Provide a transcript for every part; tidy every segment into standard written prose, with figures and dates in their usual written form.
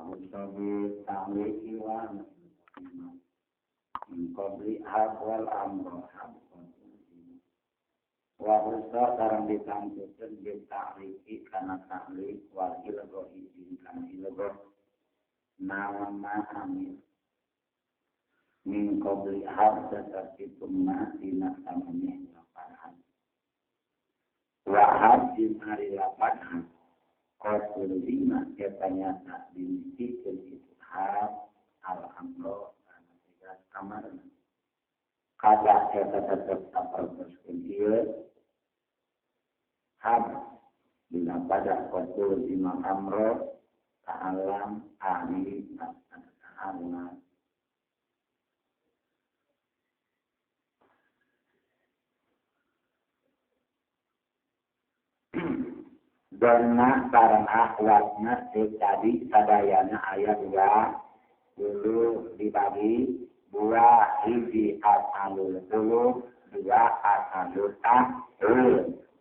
Sabi tawi iwan qabli wal amro wa usa sareng ditangtukeun bi ta'riki kana ta'rif wal ilgo izin kana ilgo nama amin min qabli seperti tunna dina samane lapan wa hadin hari lapan Qasul lima katanya tak dimisikan itu al-amro dan tiga kamar. Kada kata tetap apa bersedia ham bila pada qasul lima amro ta'alam ahli ta'ala. Karena akhwatnya tadi sadayana ayat dua dulu dibagi dua hiji as'alul qulub dua as'alul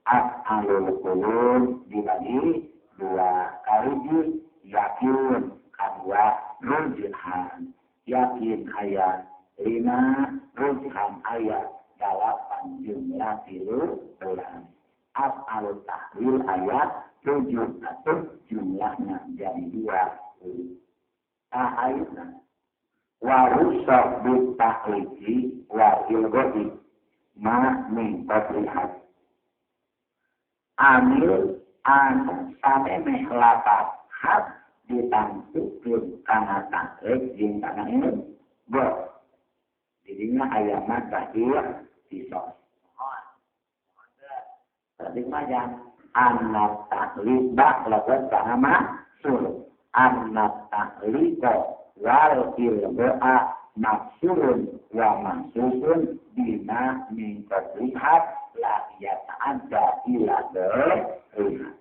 as'alul qulub dibagi dua hiji yakin kedua rujhan yakin ayat 5 rujhan ayat 8 jumlah 13 as'alul tahwil ayat 7 atau jumlahnya jadi 20. Ayatnya wa rusak bitahliki wa ilgodi ma min qablihat amil an samemeh lapat hat ditangtukeun kana tahrek jeung kana ini bo dirinya ayatna terakhir disos tadi macam anak taklid lakukan sama sul anak taklid wal ilgoa maksurun wa maksusun bina mingkat lihat la yata'adda ila lihat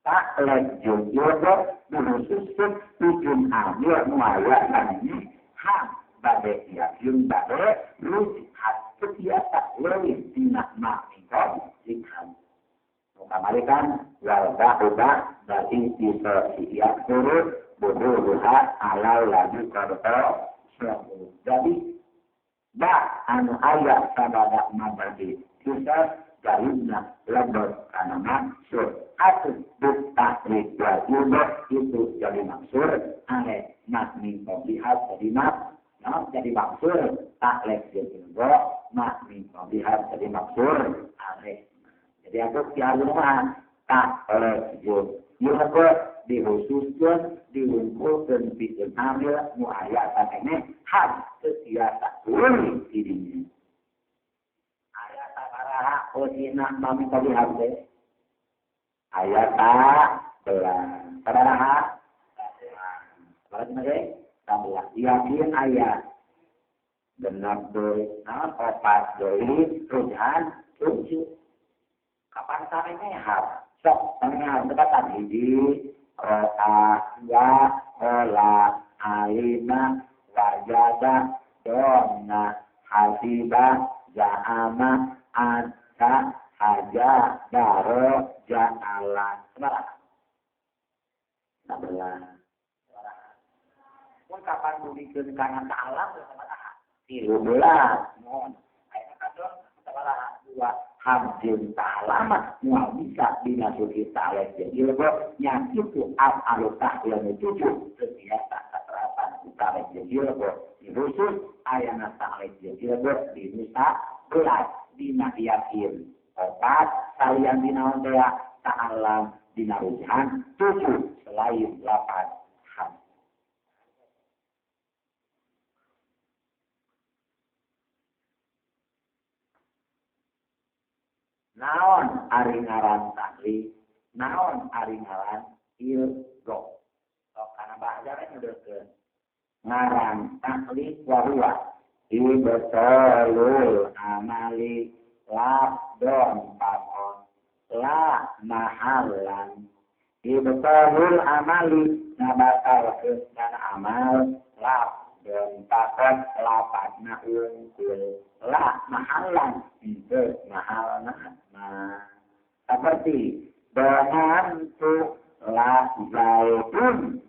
taklid jujur menususun tujuan amil muayat ini ham badai yakin badai rusihat setiap lebih bina mingkat lihat Kamarikan wal ba'udah berarti bisa siap turut buduruhat alal lagi karto suatu. Jadi anu ayat sabada mabadi bisa galibna lebar karena maksud atau buktakrik wal itu jadi maksud aneh makmin koblihat jadi maksud taklek jadi makmin koblihat jadi maksud aneh. Jadi aku tialuan tak oleh jujur. Ia dihususkan, diunggulkan, bikin ambil, muayat ini ham setiasa turun dirinya. Ayat tak osina mami tadi hamde. Ayat tak belah. Kadaraha. Balas lagi. Tambelah. Yakin ayat. Benar doi. Opat doi. Rujhan. Tujuh. Kapan sampai hal? Sok, tengah dekatan hiji, rota, ya, ola, alima, wajada, dona, hasiba, ja'ama, adka, haja, daro, ja'ala. Sebarang. Sebarang. Pun kapan budikan kanan ke alam, sebarang. 13. Mohon. Ayat kadon, sebarang. 2. Hamdun ta'alamat mual bisa dimasuki ta'alek jadi lebih yang itu al-alutah yang tujuh setiap keterapan ta'alek jadi lebih dirusus ayana ta'alek jadi lebih dinusa belas dina yakin opat salian dina ondea ta'alam dina rujhan 7 selain 8 ham naon aringaran taklid, naon aringaran ilgo. So, karena bahasanya udah ke ngaran taklid warua. Ibtalul amali labdon pakon la mahalan. Ibtalul amali nabatal kesana amal labdon pakon lapatna ungkul la mahalan. Itu mahalna. Nah, seperti dengan tu la zaitun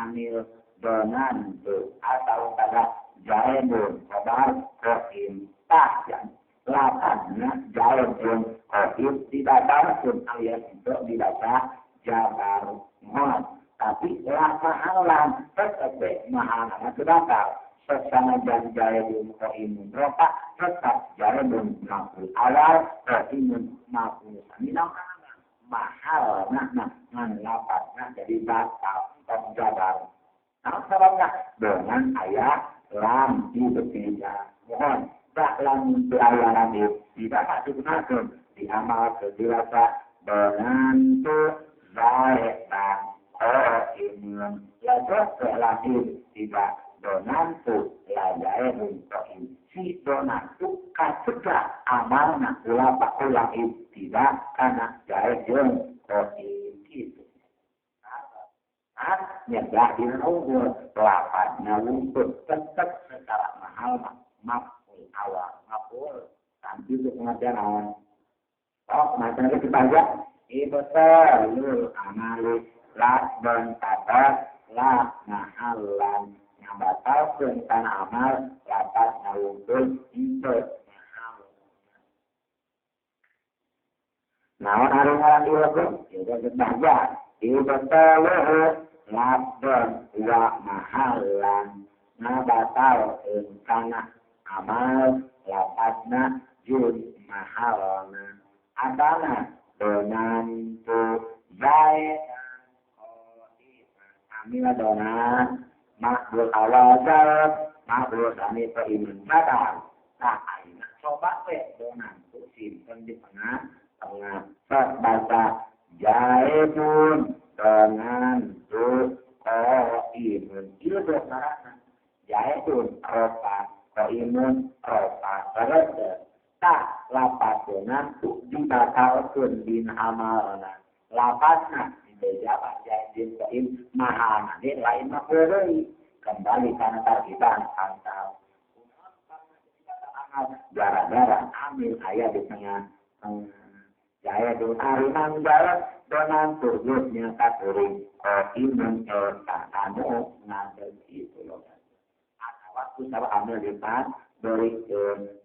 amil donan atau pada jaibun kabar kosim tahjan lapannya jaibun kosim tidak pun alias itu dibaca jabar mohon tapi lapahalan tetap mahalan terbatal sesama jaibun kosim ropa tetap jaibun makul awal kosim makul minang mahal ngan lapasnya jadi batal jabar. Nah, sebabnya dengan ayat lam di berbeda. Mohon dalam pelayanan tidak digunakan diamal kedirasa dengan tu zaitan imun. Lalu selagi tidak dengan tu layain koin. Si donan tu kasutlah amalnya ulama ulang tidak karena jaidun koin itu. Nyedah di umur lapatnya untuk tetap secara mahal makul awal makul sambil untuk pengajaran macam itu banyak betul analis lah dan tabat lah mahalan yang batal tentang amal lapat untuk mahal nah hari-hari itu juga banyak betul labdan wa mahalan nabatal kana amal lapatna jud mahalana adana donan tu zaitan amila donan makbul awazal makbul kami peiman batal tak aina coba donan tu simpen di tengah bahasa jaibun dengan tu koimun itu berarti jaibun ropa koimun ropa berarti tak lapas dengan tu dibatalkan din amalna lapasna dijabat jaibun koim mahal nanti lain makhluk kembali karena tarbitan antal gara-gara ambil ayat di tengah jaya tu arinan jalan dengan turutnya katuring iman anu ngambil itu loh. Ada waktu saya ambil depan dari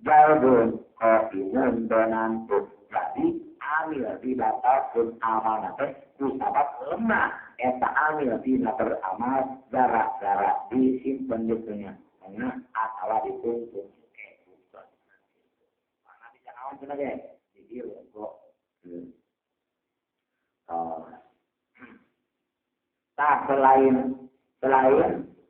jalur iman dengan tur. Jadi ambil tidak pun amal nanti usaha lemah. Eta ambil tidak beramal jarak-jarak disimpan di dunia. Karena atau dituntut kebutuhan. Karena bisa awan sebagai jadi kok. Tak selain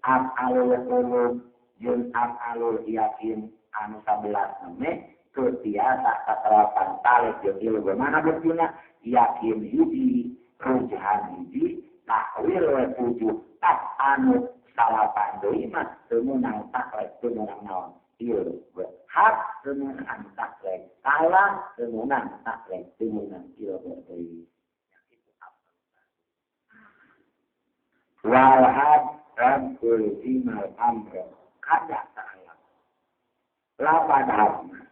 af'alul qulub jeung af'alul yakin anu 11 menit ketiasa katerapan talib jeung ilmu mana berguna yakin hiji rujahan hiji takwil we tujuh tak anu salapan deui mah teu meunang taklek teu meunang naon ilmu hak teu meunang taklek kalah teu meunang taklek teu meunang ilmu deui walhad rabbul imal amr kada ta'ala lapadahna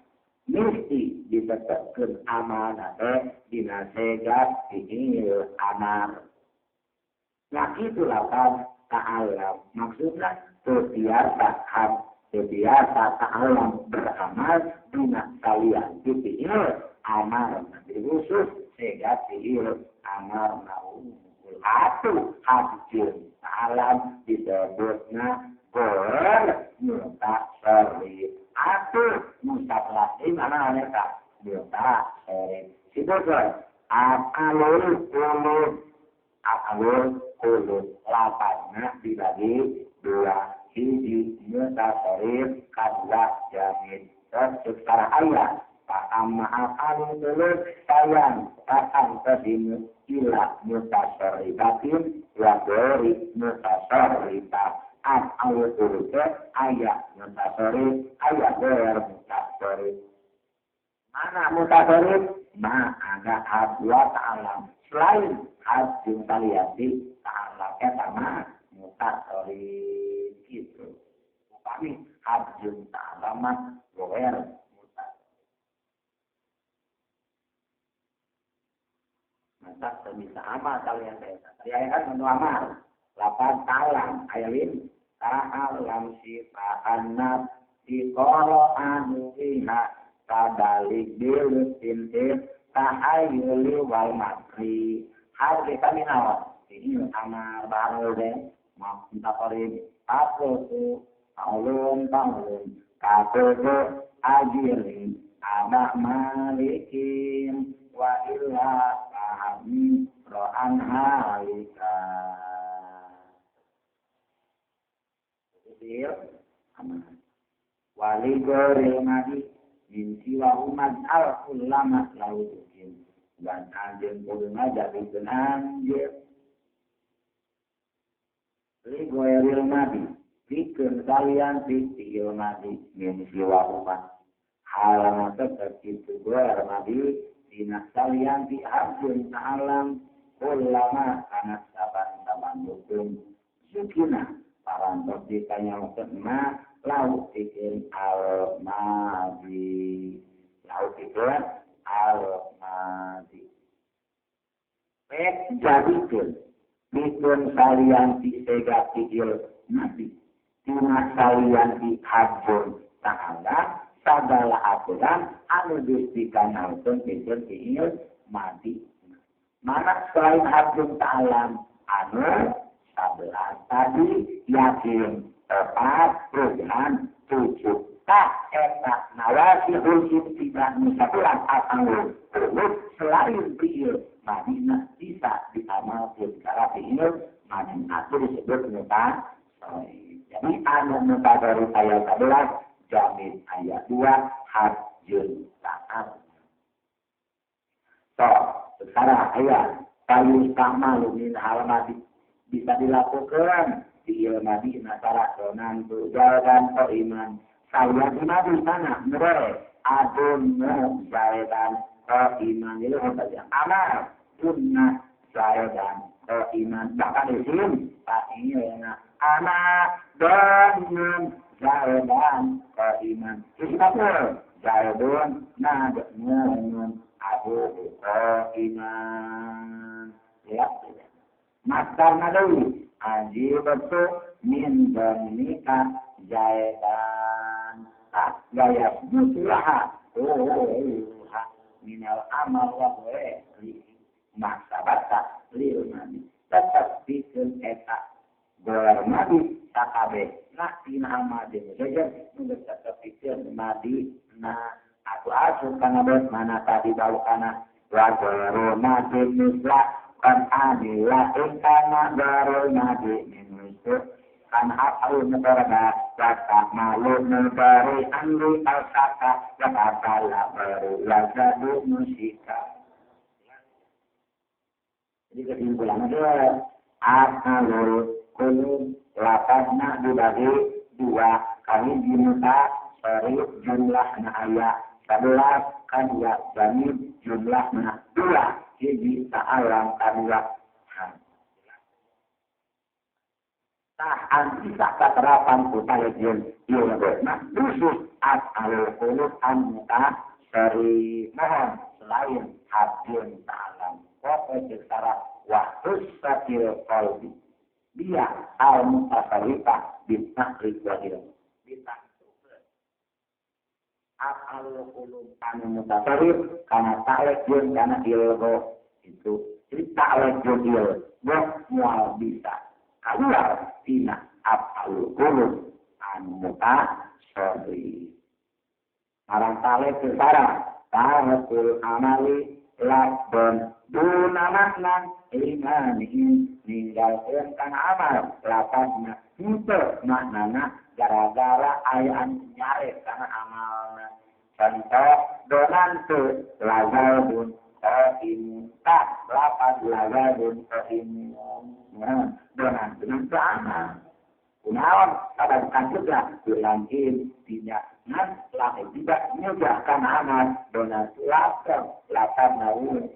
mesti ditetapkan amanah dina segat diil amar nah itulah kan ta'ala maksudnya terbiasa ta'ala beramal dina kalian diil amar di khusus segat diil amar atuh hajjun alam disebutnya boleh mutasarrif atuh mutasarrif mana mereka mutasarrif sebutkan akalul kulub lapasnya dibagi dua hiji mutasarrif kadua jamid dan secara ayat paham akalul kulub sayang paham kedimu ila mutasarrifatin wa ghairi mutasarrifat al urut ayat mutasarrif ayat ghair mutasarrif mana mutasarrif ada dua ta'alam selain hajjun taliyati ta'alam sama mutasarrif itu upami hajjun ta'alamat ghair tak bisa amal kalian saya kan menu amal lapan talang ailin ta'alam sifaan nafsi qoro'anu biha kadalik bilusintir tahayuli wal makri harga kami nawa ini sama baru deh minta korin aku tu tahun kakodo ajirin anak malikin wa illa pahami ro'an halika wali goril madi min siwa umat al-ulama lautukin dan anjing kurunga jadi anjir li goril madi bikin kalian pikir madi min siwa umat halama tetap itu goril madi dinas kalian dihabjun alam ulama anak saban-saban hukum sukina parantos ditanya kena laut pikir al-madi laut pikir al-madi jadikan bikin kalian disegak pikir nabi tina kalian dihajun ta'ala segala aturan anu dikanalkan pikir madi mana selain hajun ta'ala anu 11 tadi yakin tepat perubahan 7 tak etak nawasi urjit tidak musyakuran atau selain beliau Madinah bisa diamalkan cara beliau Madinah itu disebut muta jadi anu muta dari ayat 11 jamin ayat 2 hajjul ta'at so sekarang ayat kayu kamalu min halamati bisa dilakukan di ilmadi nasara donan jalan iman saya di nabi sana mereka adun jalan iman itu saja amal sunnah jalan iman bahkan di sini tak ini anak donan jalan iman itu apa jalan nadun abu iman ya Maskar nadawi Haji betul min nikah jaitan gaya mutulaha minal amal wa li maksabata lil nabi tetap bikin eta golar nabi takabe nak tina amadin saja untuk tetap bikin nabi na aku asuh kana bos mana tadi bau kana wa golar nabi mislah kan anilah ingkana darul nabi minusu kan hafal negarga kata malu negari andri al-kata kata baru lazadu musika jadi kesimpulan adalah akalul kulub lapasnya dibagi 2 kali dimuta seri jumlahnya ayat 11 kan ya jadi jumlahnya 2 jadi ta'alam kadua tahan bisa keterapan kutaya jen nah khusus al kulub anmuta dari mohon selain hadin ta'alam pokoknya secara waktu sakil kolbi dia al-mutasarifah bintakrik wajil bintakrik al-qulub anu mutasarrif kana ta'lek jeung kana ilmu itu jadi ta'lek jeung ilmu moal bisa kaluar tina al-qulub anu mutasarrif marang ta'lek secara ta'lekul amali lakon dunamaknan imanihin ninggalkeun kana amal lapasna itu maknana gara-gara ayaan nyare karena amalnya contoh donantu lazabun imun tak lapan lazabun imun donantu itu amal kunaon kadang-kadang juga bilangin tidak lain tidak juga karena amal donantu lapan naun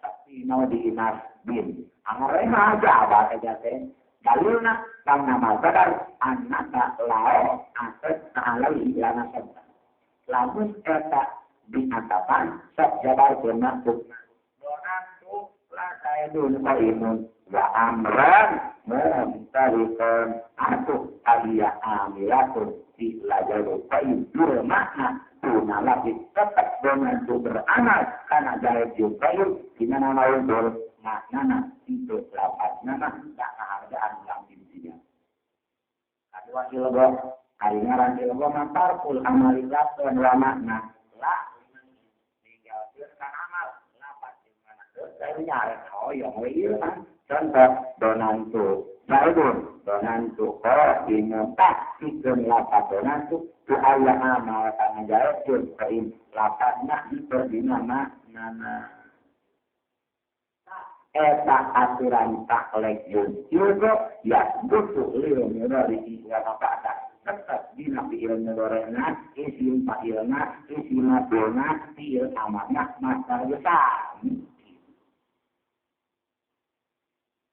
tapi mau diinas bin amalnya aja apa aja teh dalilna karena mazhar anak lao aset alai lana sabda lamun eta diatapan sok jabar benakuk donantu la saidun qaimun wa amran muntalikan atuh aliya amilatun di lajaru qaim dua makna tuna lagi tetap dengan itu beramal karena jahit qaim di mana mau makna itu lapat nama tak hargaan yang intinya kedua ilmu hari ngaran ilmu mantarkul amalilat dan makna lah tinggalkan amal lapat di mana saya nyari yang kan contoh donantu donantu kalau diminta ikut lapat donantu tu ayah amal karena jahit qaim lapatnya itu di nama eta aturan taklek juga ya butuh ilmu dari istilah kata tetap dina ilmu dorena isi ilmu isi mabona il amanah master besar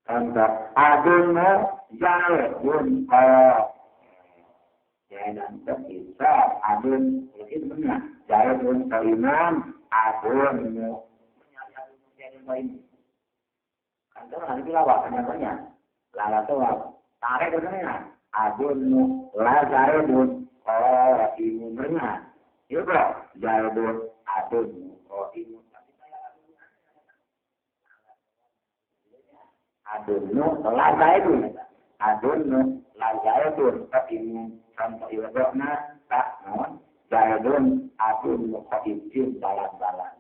contoh adunmu jalun dan terpisah adun itu benar jalun keiman adunmu kantor nanti lawak banyak lala tuh tarik benernya adun lazarun imun benar juga jalun adun imun adun lazarun imun contoh iwadokna tak non jalun adun imun balan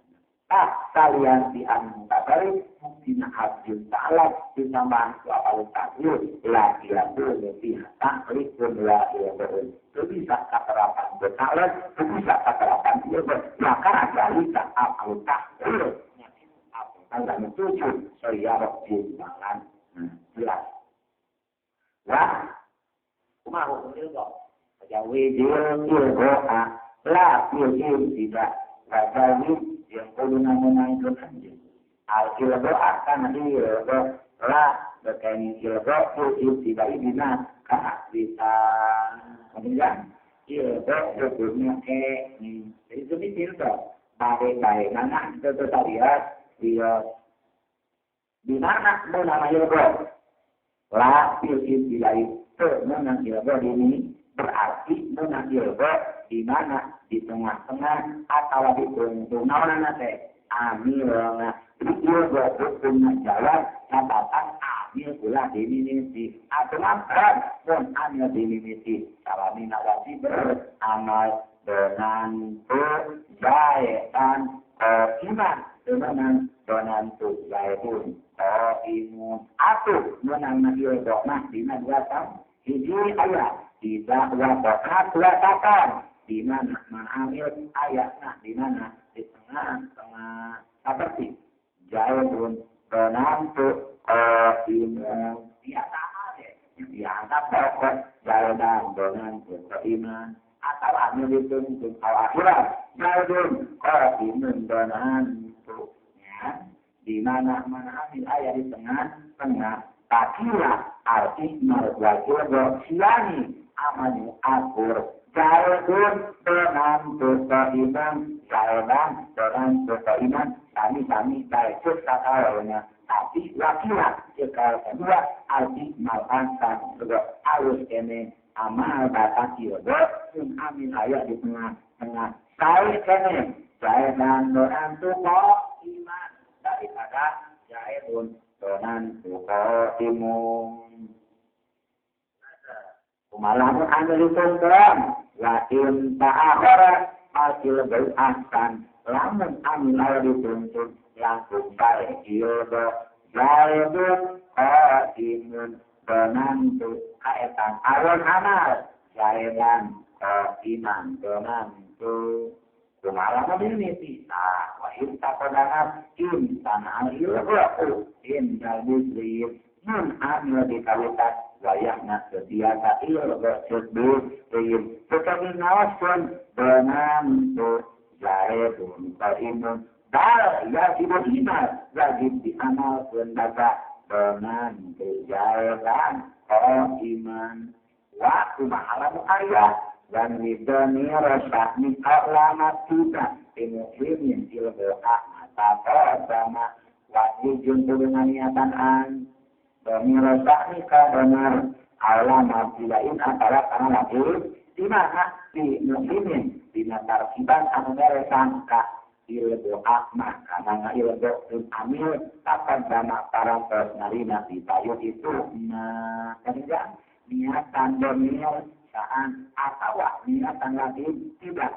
kalian di antara mungkin hajjul ta'ala disambahan ke awal takdir la ilaha lebih taklik pun la ilaha itu bisa keterapan bersalah itu bisa keterapan dia maka realita awal takdir tanggal 7 saya rojin jalan jelas wah kumah hukumnya kok jawi dia la tidak wajahnya yang perlu namun itu saja. Al-ilmu akan ilmu lah berkaitan ilmu itu tidak ibina bisa kemudian ilmu sebelumnya jadi demikian toh baik mana kita lihat dia di mana nama ilmu lah itu tidak itu mana ilmu ini berarti mana ilmu di mana di tengah-tengah atau di tengah-tengah nanti amil dia berhukum jalan catatan amil pula diminisi atau apa pun amil diminisi kalau minawati beramal dengan jahitan iman dengan jahitun imun atau menang nabil dokmah di nadwatan hiji ayat tidak wabakat watakan di mana mengambil ayatnya di mana di tengah seperti jauh penantu iman dia sama deh dianggap pokok jauh dengan beriman atau ambil itu untuk akhirat jauh iman dengan ya di mana mengambil ayat di tengah takilah arti marwajib siani amanyu akur Jalan dengan keiman, jalan dengan keiman, kami baik sekalian. Tapi wakilah sekali kedua, arti malangkan juga harus kene amal batas juga pun amin ayat di tengah. Saya kene jalan dengan iman daripada jalan dengan imun. Malah ambil kontrol. Lakin ta'akhara hasil beraskan lamun amil dituntut langsung baik ilmu jahidun imun donantu kaitan awal amal jahidan iman donantu kumalah memiliki wahid takodanat insan al-ilmu indal muslim nun amil dikalitas wayakna setiasa ilmu tersebut tetapi nawasan dengan jahidun imun dal yajib iman wajib diamal pendapat dengan jahidan iman waktu mahalam ayat dan bidani rasa nikah lama kita muslimin ilmu mata sama wajibun dengan niatan an domirasa nikah benar alam abdilain antara karena lagi di mana di muslimin di tarkiban anu meresangka ilmu akmah karena ilmu amil akan sama para personalina di payung itu nah kerja niatan domir saat atau niatan lagi tidak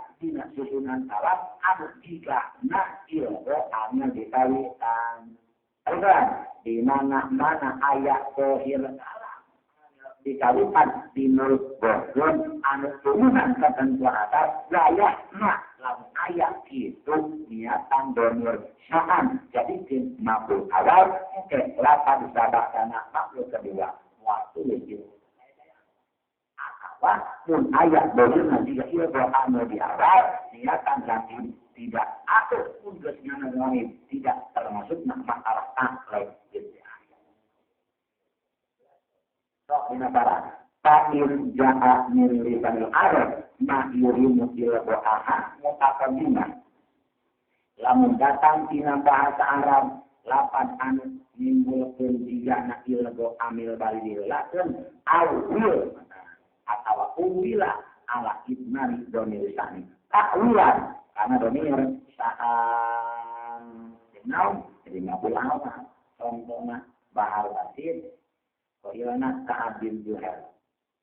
susunan salam anu jika nak ilmu amil dikawitan di mana ayat tohir salam dikawitan di mulut bohong anu turunan ketentuan atas layak nak lamun ayat itu niatan domir saat jadi makhluk awal ke lapan sabak tanah makhluk kedua waktu itu apa pun ayat domir nanti ia anu di awal niatan lagi tidak atau pun kesnyana lain tidak termasuk masalah akhlak gitu. Sok dinabara ta'in ja'a min lisanil arab ma yurimu ilmu aha mutakabimah lamun datang tina bahasa Arab lapan anu nimbulkeun jigana ilmu amil balililahkeun awil atau uwila ala ibnani domir lisani takwilan karena domir saan jenau jadi mabul awal contohnya bahar batin koilana Ka'ab bin Zuhair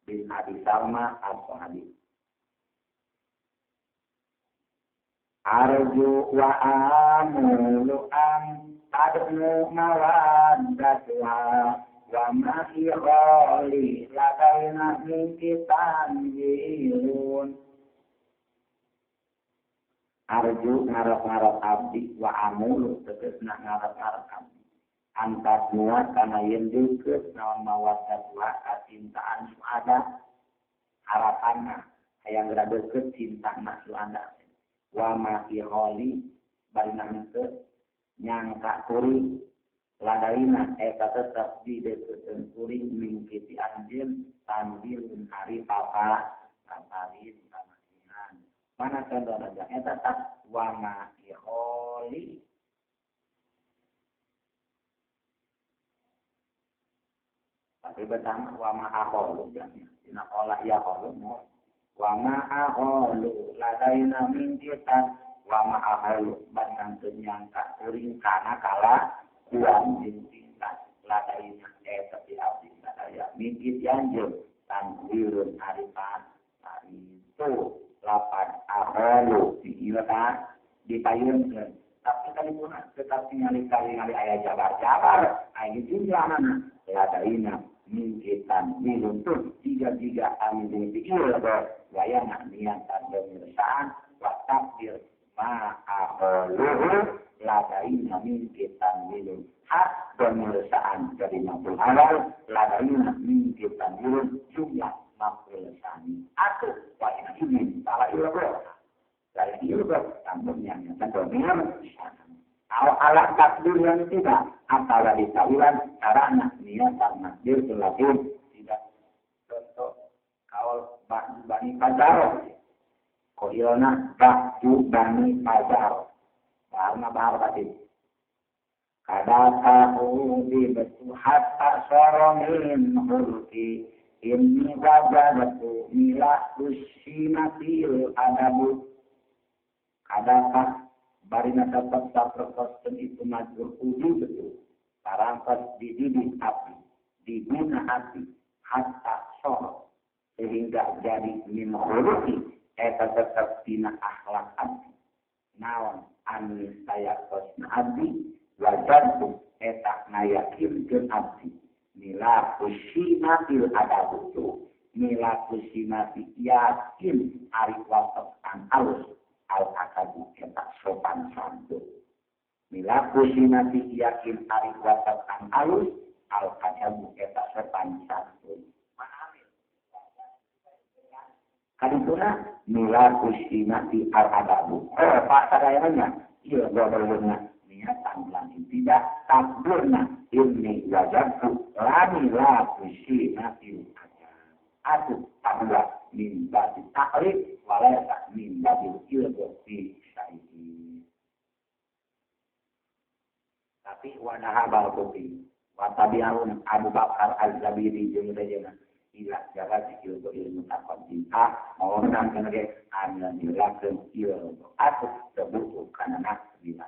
bin Abi Salma al-Sahabi arju wa amulu am tadnu mawaddatuha wa ma'i khali ladaina min kitan yilun arju ngarap-ngarap abdi wa amulu tegesna ngarap-ngarap abdi antar semua karena yang deket nama mawadah dua cintaan ada harapannya yang berada deket cinta masuk anda wa masih holi baringan ke nyangka kuri ladaina tetap di deket kuri mengikuti anjing sambil hari papa kaparin kamasihan mana contoh aja tetap wa masih holi tapi pertama wa ma'aholu jadinya dina olah ya holu wa ma'aholu ladaina min kita wa ma'aholu bandang kenyangka kuring kana kala kuang jintinta ladaina tapi abdi ladaya min kitianjur tanwirun harifan hari itu lapan aholu diiwatan dipayunkan tapi kali pun tetap ngali ayah jabar-jabar ayah jumlah mana ladaina mingkitan miluntur tiga amin dipikir wayana niatan pemirsaan watakdir ma'aholuhu ladaina mingkitan milun hak pemirsaan dari makhluk awal ladaina mingkitan milun jumlah makhluk sani atau wayana ini salah ilmu dari ilmu tambahnya nyata domir alat takdir yang tidak antara ditawilan karena niatan takdir terlalu tidak contoh kalau bani pazaro koilna baktu bani pazaro bahar batin kada tahu di betu hatta soromin hulki ini wajadatu milah usinatil adabu kada barina dapat saperkosten itu majur uji betul. Parampas dididik api, dibina api, hatta sor. Sehingga jadi minhuluki, tetap bina akhlak api. Nawan anis saya kosna api, wajantu etak ngayakin api. Mila kusinatil ada butuh. Mila kusinati yakin arik wasap an alus. Al-akabu kita sopan santun. Mila kusinati yakin arik wasap an alus. Al-akabu kita sopan santun. Kadipuna mila kusinati al-akabu. Pak sadayanya. Iya berbenah. Niatan langit tidak takbirna. Ini wajahku. Lani la kusinati aku takbir. Min bagi taklif walaysa min bagi ilmu fi syai'i. Tapi wadaha balkopi. Watabiarun Abu Bakar Al-Zabiri jeung dajana. Ila jaga ilmu ilmu takotin. Mau nang kana ge anu dilakeun ilmu. Aku sebut kana nak bila.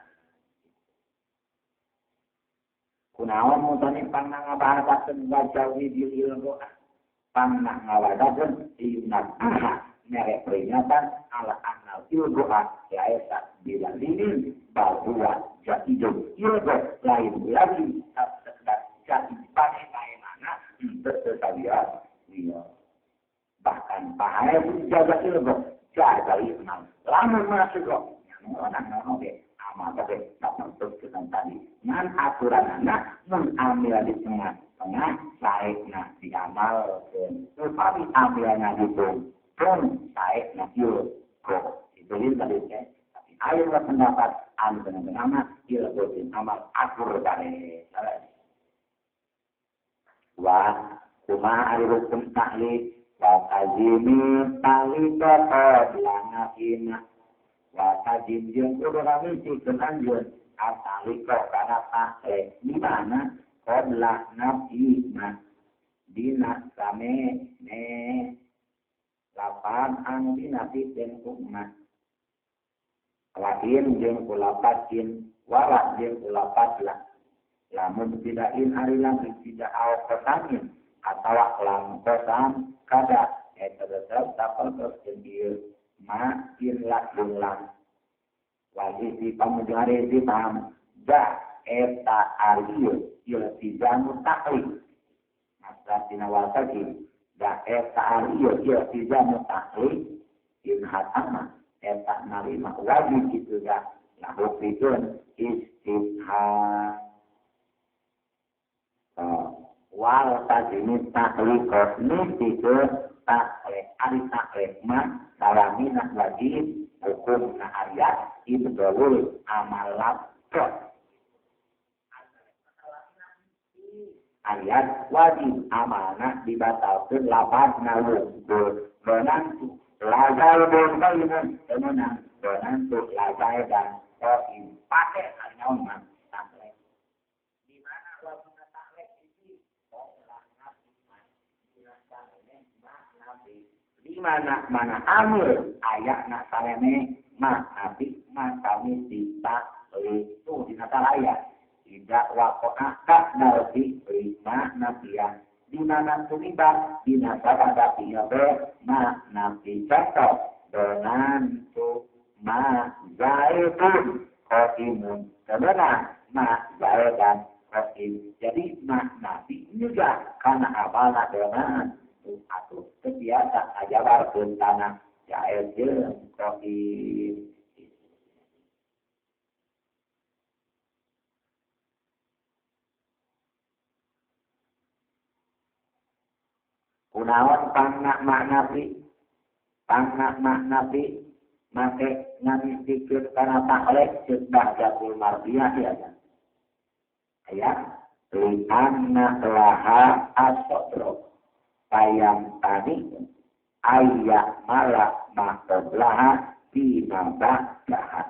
Kunaon mutane pangna ngabahasakeun baca video ilmu. Pangna ngawadakeun iunat merek peringatan ala anal ilmu yaesa bila lilin bahwa jatidun ilmu lain lagi sekedar jati pakai mana bersesabian dia bahkan bahaya jaga ilmu jaga ilmu lamun masuk orang oke amal oke tak masuk ke tadi ngan aturan anak mengambil di tengah baiknya di amal tetapi ambilnya itu pun baiknya itu kok itu tadi tapi ayo pendapat anu benar-benar ilmu amal akur dari wa kuma arirukum tahlil wa tajimi tali qadlana ina wa tajim jeung kudu ramisi kelanjut atali kana tahlil di mana qadlana ina dina same ne lapan anu dina den umat lain jeung kulapatin wala jeung kulapatlah lamun tidakin hari lang tidak awak pesanin atau lam pesan kada tetap dapat tersedia makin lang wajib di pamujari di paham da eta ariyo iltizamu taklif masa tinawasaki da eta ariyo iltizamu taklif in hatama eta narima wajib itu da lahu pitun istihad wal tajimi taklifot nisikur taklif ari taklif ma salamina wajib hukum na ayat ibdolul amalab ayat wajib amanah dibatalkan lapan nalungkur benantu lazai bonkainun temenang benantu lazai dan koin pakai anyaman di mana amil ayat nak sarene mak nabi mak kami tidak itu di antara ayat tidak wakoah tak nabi lima nabian di mana tulibat di nasabah tapi mak nabi cocok dengan tu mak zaitun kotimun sebenarnya mak zaitan kotim jadi mak nabi juga karena apalah dengan atau kebiasa aja barkeun tanah jael jeung kopi kunaon pangna nabi make ngamistikeun kana taklek ceuk bahjatul marbiyah ya aya lianna laha as-sadr ayam tadi ayat malah makoblah di mabah jahat.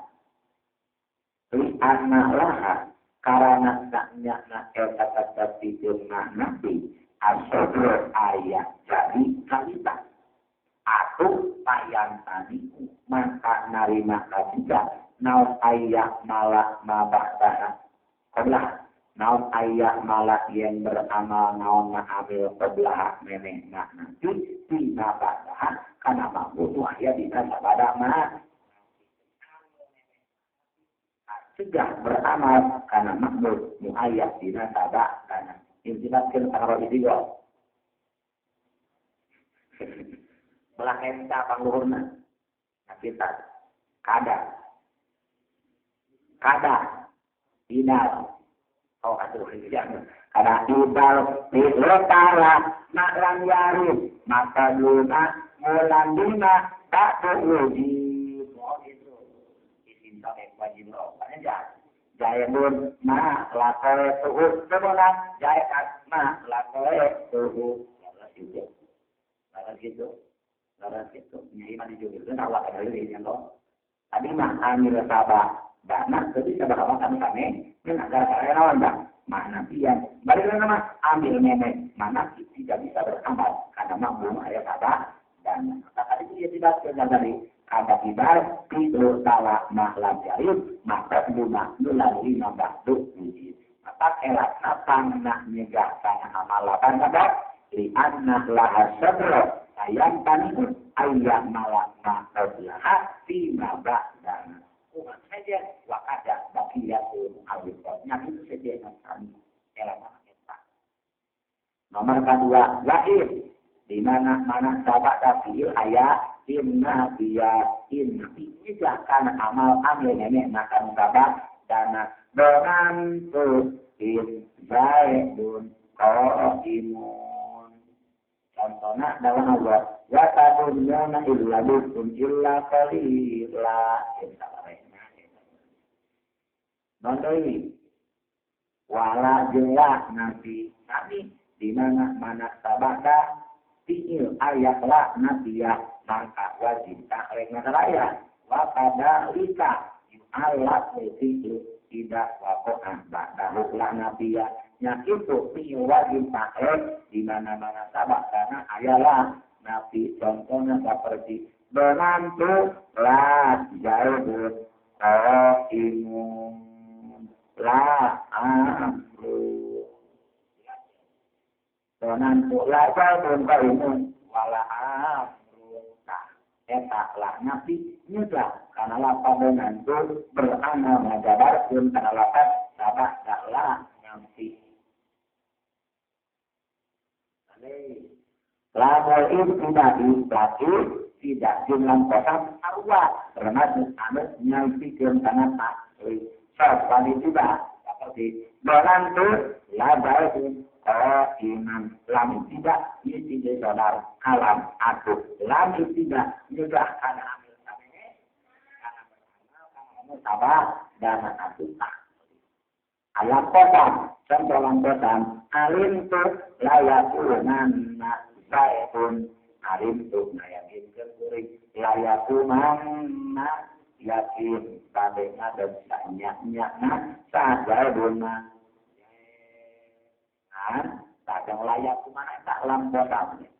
Li anak laha karena saknya nak kata tidur nabi asodro ayat jadi kalimat. Aku ayam tadi maka narima kasih naon ayat malah mabah jahat. Koblah. Naon ayat malah yang beramal naon mengambil kebelah nenek nak nanti tidak badan karena mampu ayat tidak pada mana sudah beramal karena makmur ayat tidak pada karena intibatkan kalau itu juga belakang kita pangluhurna kita kada tidak oh atuh jangan karena ibal letara maklan yari maka luna mulan lima tak beruji oh itu disinta wajib aja jaya bun ma lakoe tuh sebenarnya jaya asma lakoe tuh laras gitu nyai mah dijulurkeun awak ada leuwih nya lo tadi mah amil sabah dana jadi sabaraha kami negara karyawan dah mana pian balik nama ambil nenek mana tidak bisa beramal karena belum ada kata dan kata itu dia tidak terjadi ada ibarat tidur salah mahlam jahil maka rumah melalui nambah duit maka elak natang nak nyegah sana amalakan kata li anna laha sabra ayam taniun ayam malak ma'adlaha fima ba'dana umat saja wakada bakiyatun awikotnya itu saja yang kami elak kita nomor kedua lahir di mana sahabat tafsir ayat inna biya inna ini akan amal nenek makan sahabat dana dengan tu in zaidun qaimun contohnya dalam Allah wa tadunyuna illa bikum illa qalila nondoi wala jelas nanti kami di mana sabada fi'il ayatlah nabiya maka wajib takrek masalahnya wa pada lika alat fi'il tidak wakohan ba'dahu lah nabiya yang itu fi'il wajib takrek di mana sabada ayalah nabi contohnya seperti menantu la jaibun imun la amru menantu la jaibun imun wala amru nah etaklah nabi nyudah karena lapar menantu beramal menjabarkan karena lapar sabadalah nabi Lamul ibtida'i berarti tidak jumlah kosam arwah termasuk anak yang pikir sangat asli. Seperti juga seperti menantu labaihu iman lam tidak ini tidak saudar alam aku lam tidak juga karena ambil kami karena beramal sabar dan aku tak. Alam kosam contoh alam kosam alim tu layakunan Baikun alim tu nayakin kekuring layaku mana yakin padanya dan banyak-nyaknya saja dona kadang layaku mana tak lambotan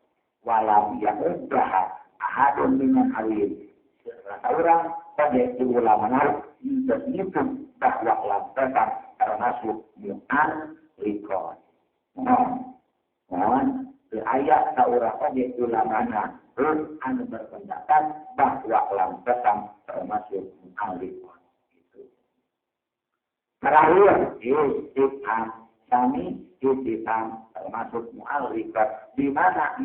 walam yang udah ahadun dengan alim orang pada ulama naik itu bahwa lambotan termasuk mu'an likon ayat seorang objek ulamana anu berpendapat bahwa lampesan termasuk alifon itu. Terakhir istifham kami istifham termasuk mu'alifat di mana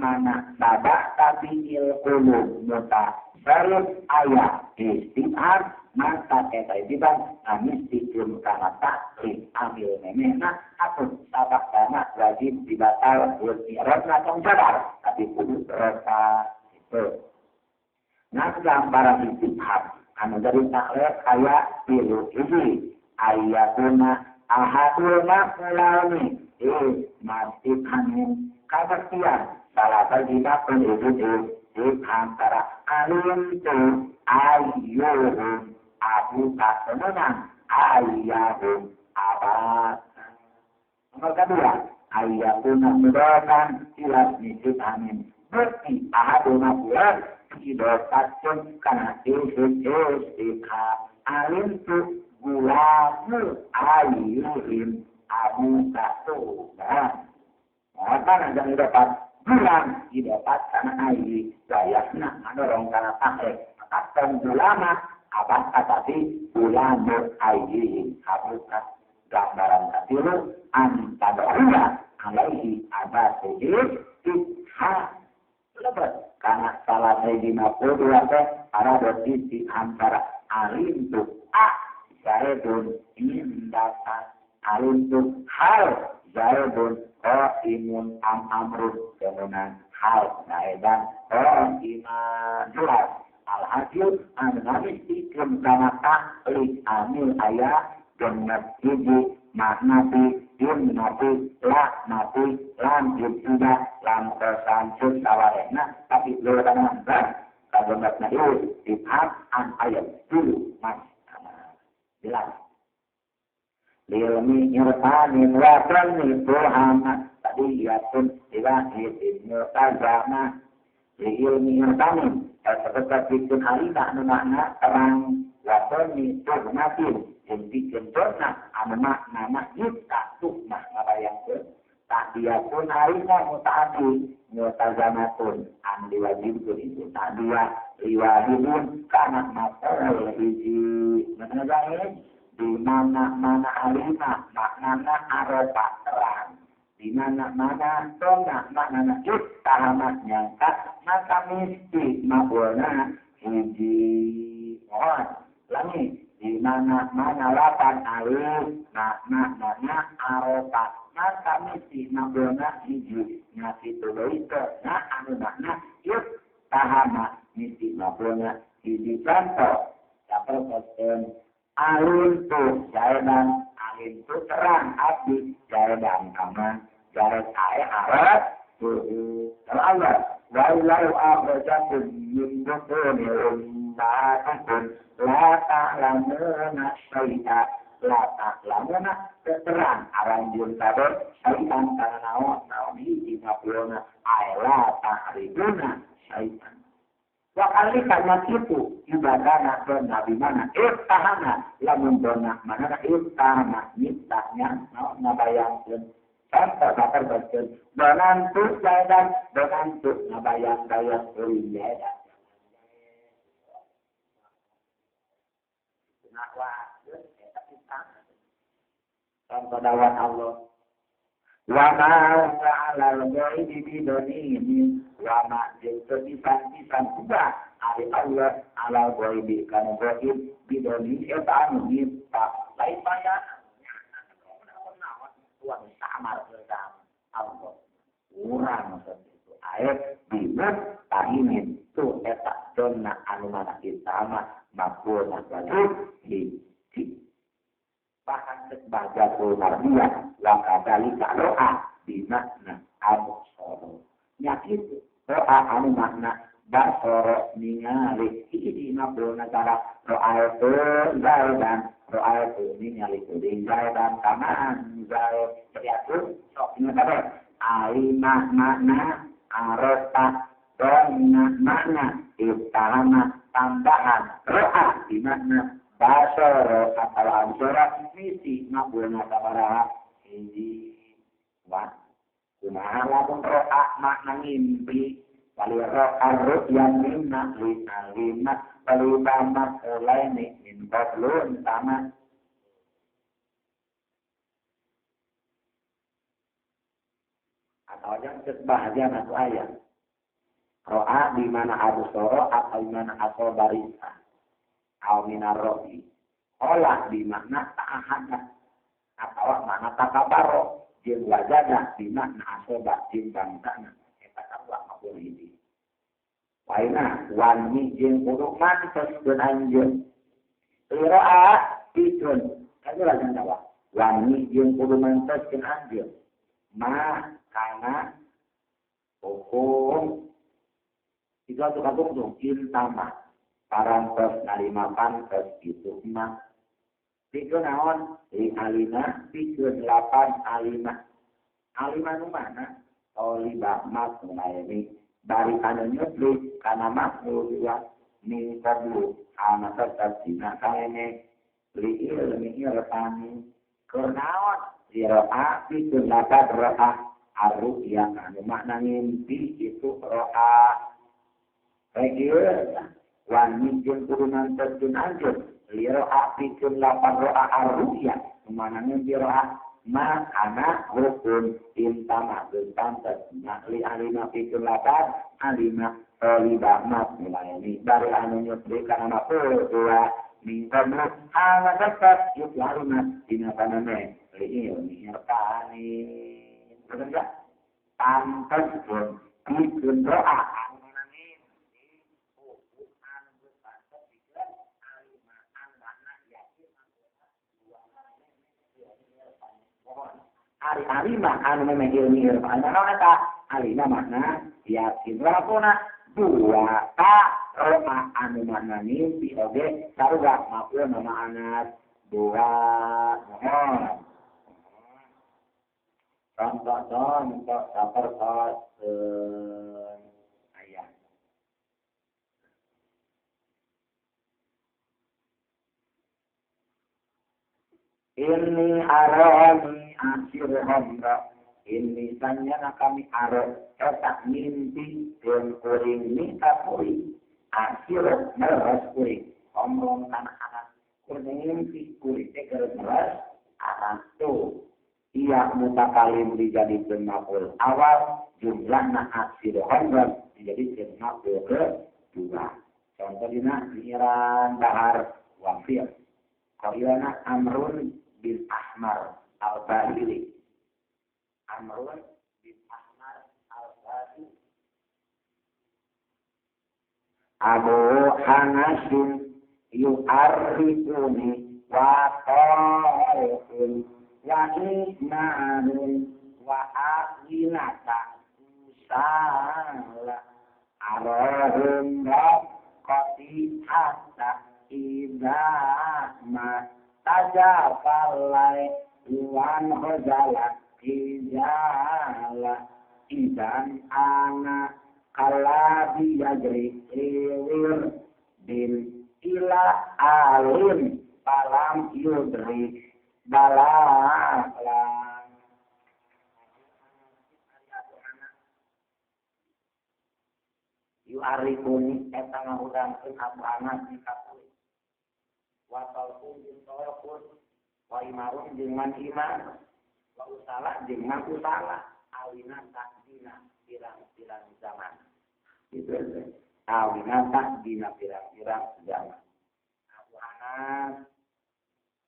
babak tapi ilmu muta serut ayat istifham maka kata ibang kami istifham karena taklif ambil memena atau sabak dana wajib dibatal bersirat atau sadar tapi kudu rasa itu. Nah gambaran istifham anu dari taklif ayat pilu ini ayatuna ahadul makulani masih kami kabartian salah satu pun itu di antara alim tu ayyuhum abu kasemenang ayyahum abad nomor kedua ayyahuna mudakan silas nisib amin berarti ahadul makulan idokatun karena istikha alim tu gulamu ayyuhim abu kasuban apa yang dapat bulan didapat karena ayi layaknya ada orang karena pakai kata ulama apa tadi bulan ayi habukat gambaran katilu antara orang alaihi ada sedih ha lebat karena salah sedina pun ada posisi antara alim tu zaidun indatan alim tu hal zaidun imun amrun kemudian hal dan iman jelas alhasil anamis iklim karena taklik amil ayat dengan hiji maknati imnati laknati lanjut tidak lantasan sawarena tapi lewat dengan kadomatna itu dihak an ayat dulu mas jelas. Ilmi irfanin wa tanmi Tuhan tadiyatun ilahidin mutazama ilmi irfanin seperti alina anu makna terang wa tanmi Tuhanin yang bikin jona anu makna kita tukmah ngabayangkeun tadiyatun alina muta'ati mutazamatun anu diwajibkeun itu tadiya liwajibun kana maf'ul hiji menegangin di mana-mana alima maknana aropa terang di mana-mana tona maknana istahamat nyangka maka mesti mabona hiji mohon lagi di mana-mana lapan alim maknana aropa maka mesti mabona hiji ngasih tulu itu nah anu makna istahamat mesti mabona hiji contoh sampai kosen alim tu jalan alim tu terang abdi jalan aman jalan air arat kalau Allah walau akhrajakum min butunihim ummahatukum la ta'lamuna syai'a la ta'lamuna terang aran jun kabeh syai'an kana naon hiji ngapulna ay la ta'rifuna syai'an. Wakali karena itu ibadah dan nabi mana istahana lamun dona mana istahana mitanya nabayangkeun contoh bakar baceun donantu jalan donantu nabayang daya kuliah nakwa eta istahana contoh dawat Allah wa ma'ala al-ghaibi bidonihi wa ma'jil kebisan-bisan juga ari Allah ala ghaibi kana ghaib bidonihi eta anu minta lain bayar uang samar sama Allah urang itu ayat bibut tahimin tu eta donna anu mana sama mapuna wajib hiji bahkan sebagai ulama wakadali doa di makna absoro nyakit doa anu makna basoro ningali di mabuna cara doa itu zaidan doa itu ningali kuding zaidan kaman zaid teriaku sok ingat alima makna arota donna makna istahama tambahan doa di makna basoro atau ansora misi ngabulna sabaraha hiji wa kumaha lamun ro'a makna ngimpi wali ro'a ru'yan minna li alima wali bamat ulaini min qablun sama atau yang sebahagian atau ayat ro'a di mana absoro atau di mana asobarisa au minar rohi olah di makna ta'ahana atau mana takabaro jeung wajana di makna asoba jeung bangsana eta kabeh mapun hiji waina wani jeung kudu mantos keun anjeun qiraat pitun kajelas dawa wani jeung kudu mantos keun anjeun ma kana hukum itu atuh intama parantos narima pantos itu mah pikeun naon li alina pikeun lapan alima nu mana oliba mas mulayani bari anu nyebut kana makhluk wa min qablu ana tasdina kaene li ilmi irfani kurnaon ro'a pikeun lapan ro'a arru'ya anu makna ngimpi itu ro'a regieun wani jeung turunan terjun anjur liro'a pikun lapan ro'a arru'ya kemana ngimpi ro'a ma kana rukun intama gentang terjuna li alima pikun lapan alima toliba mas mulayani bari anu nyutri kana mapul tua mingkablu ala dekat yuk laruna dina panane li ilmi irtani bener gak? Pantas pun pikun ro'a hari-hari mah anu memang ilmi irfan naon eta alina makna yakin lapona dua ta roa anu makna mimpi oge sarua mapun nama anak dua contoh seperti ayat ini arani akhir hamba ini sanyana kami arah tak mimpi dan kuring minta kuring akhir meras kuring omong anak-anak kuring mimpi kuring tegar meras anak tu ia mutakalim dijadikan maf'ul awal jumlahna akhir hamba dijadikan maf'ul kedua contohnya iran bahar wafir qailana amrun bil ahmar al-bahili amrun bil ahmar al-bahili Abu Hanasin yu'arrifuni wa ta'ufun wa isma'anun wa aqilata usala arahum qati hatta idama tajafalai wan hojala ijala idan ana kalabi yajri ilir bin ila alim palam yudri balalang yu arifuni eta ngahudangkeun abu anak di kapuli wasalpun jeung tolpun wa imarun jeung man imar wa usala jeung man usala awina takdina pirang-pirang zaman itu awina takdina pirang-pirang zaman abu anak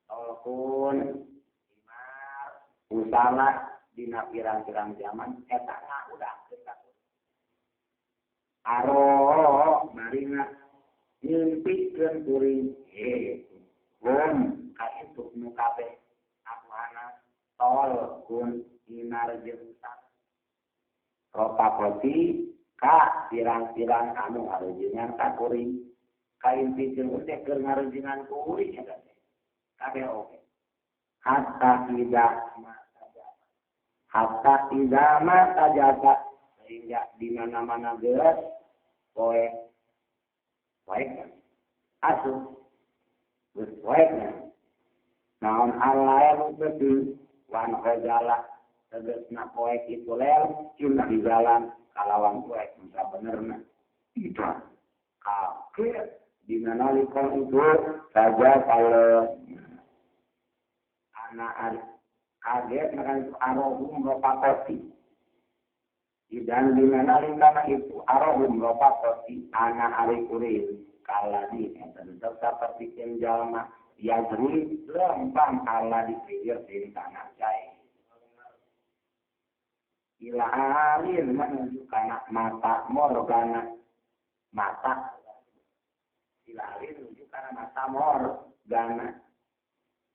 tolpun imar usala dina pirang-pirang zaman eta ngahudangkeun kapuli aro marina nyimpikeun kuring kaitu nu kabeh apana tol kun inar jeung usah ropakoti ka pirang-pirang anu ngarejengan ka kuring kain pikeun teh keur ngarejengan kuring eta teh kabeh oge hatta tidak mata jaga sehingga di mana-mana geus poe baik asuh geus poe naon Allah yang betul wan khajala tegasna poe kitu lel cuma di jalan kalawan poe bisa benerna itu kafir di mana likon itu saja kalau anak kaget dengan arohum ropakoti dan di mana lingkana itu arohum ropakoti anak hari kurir kaladi tentu seperti jalma yajri lempang ala di pinggir di tanah jai ilahin menunjukkan mata morgana mata ilahin menunjukkan mata morgana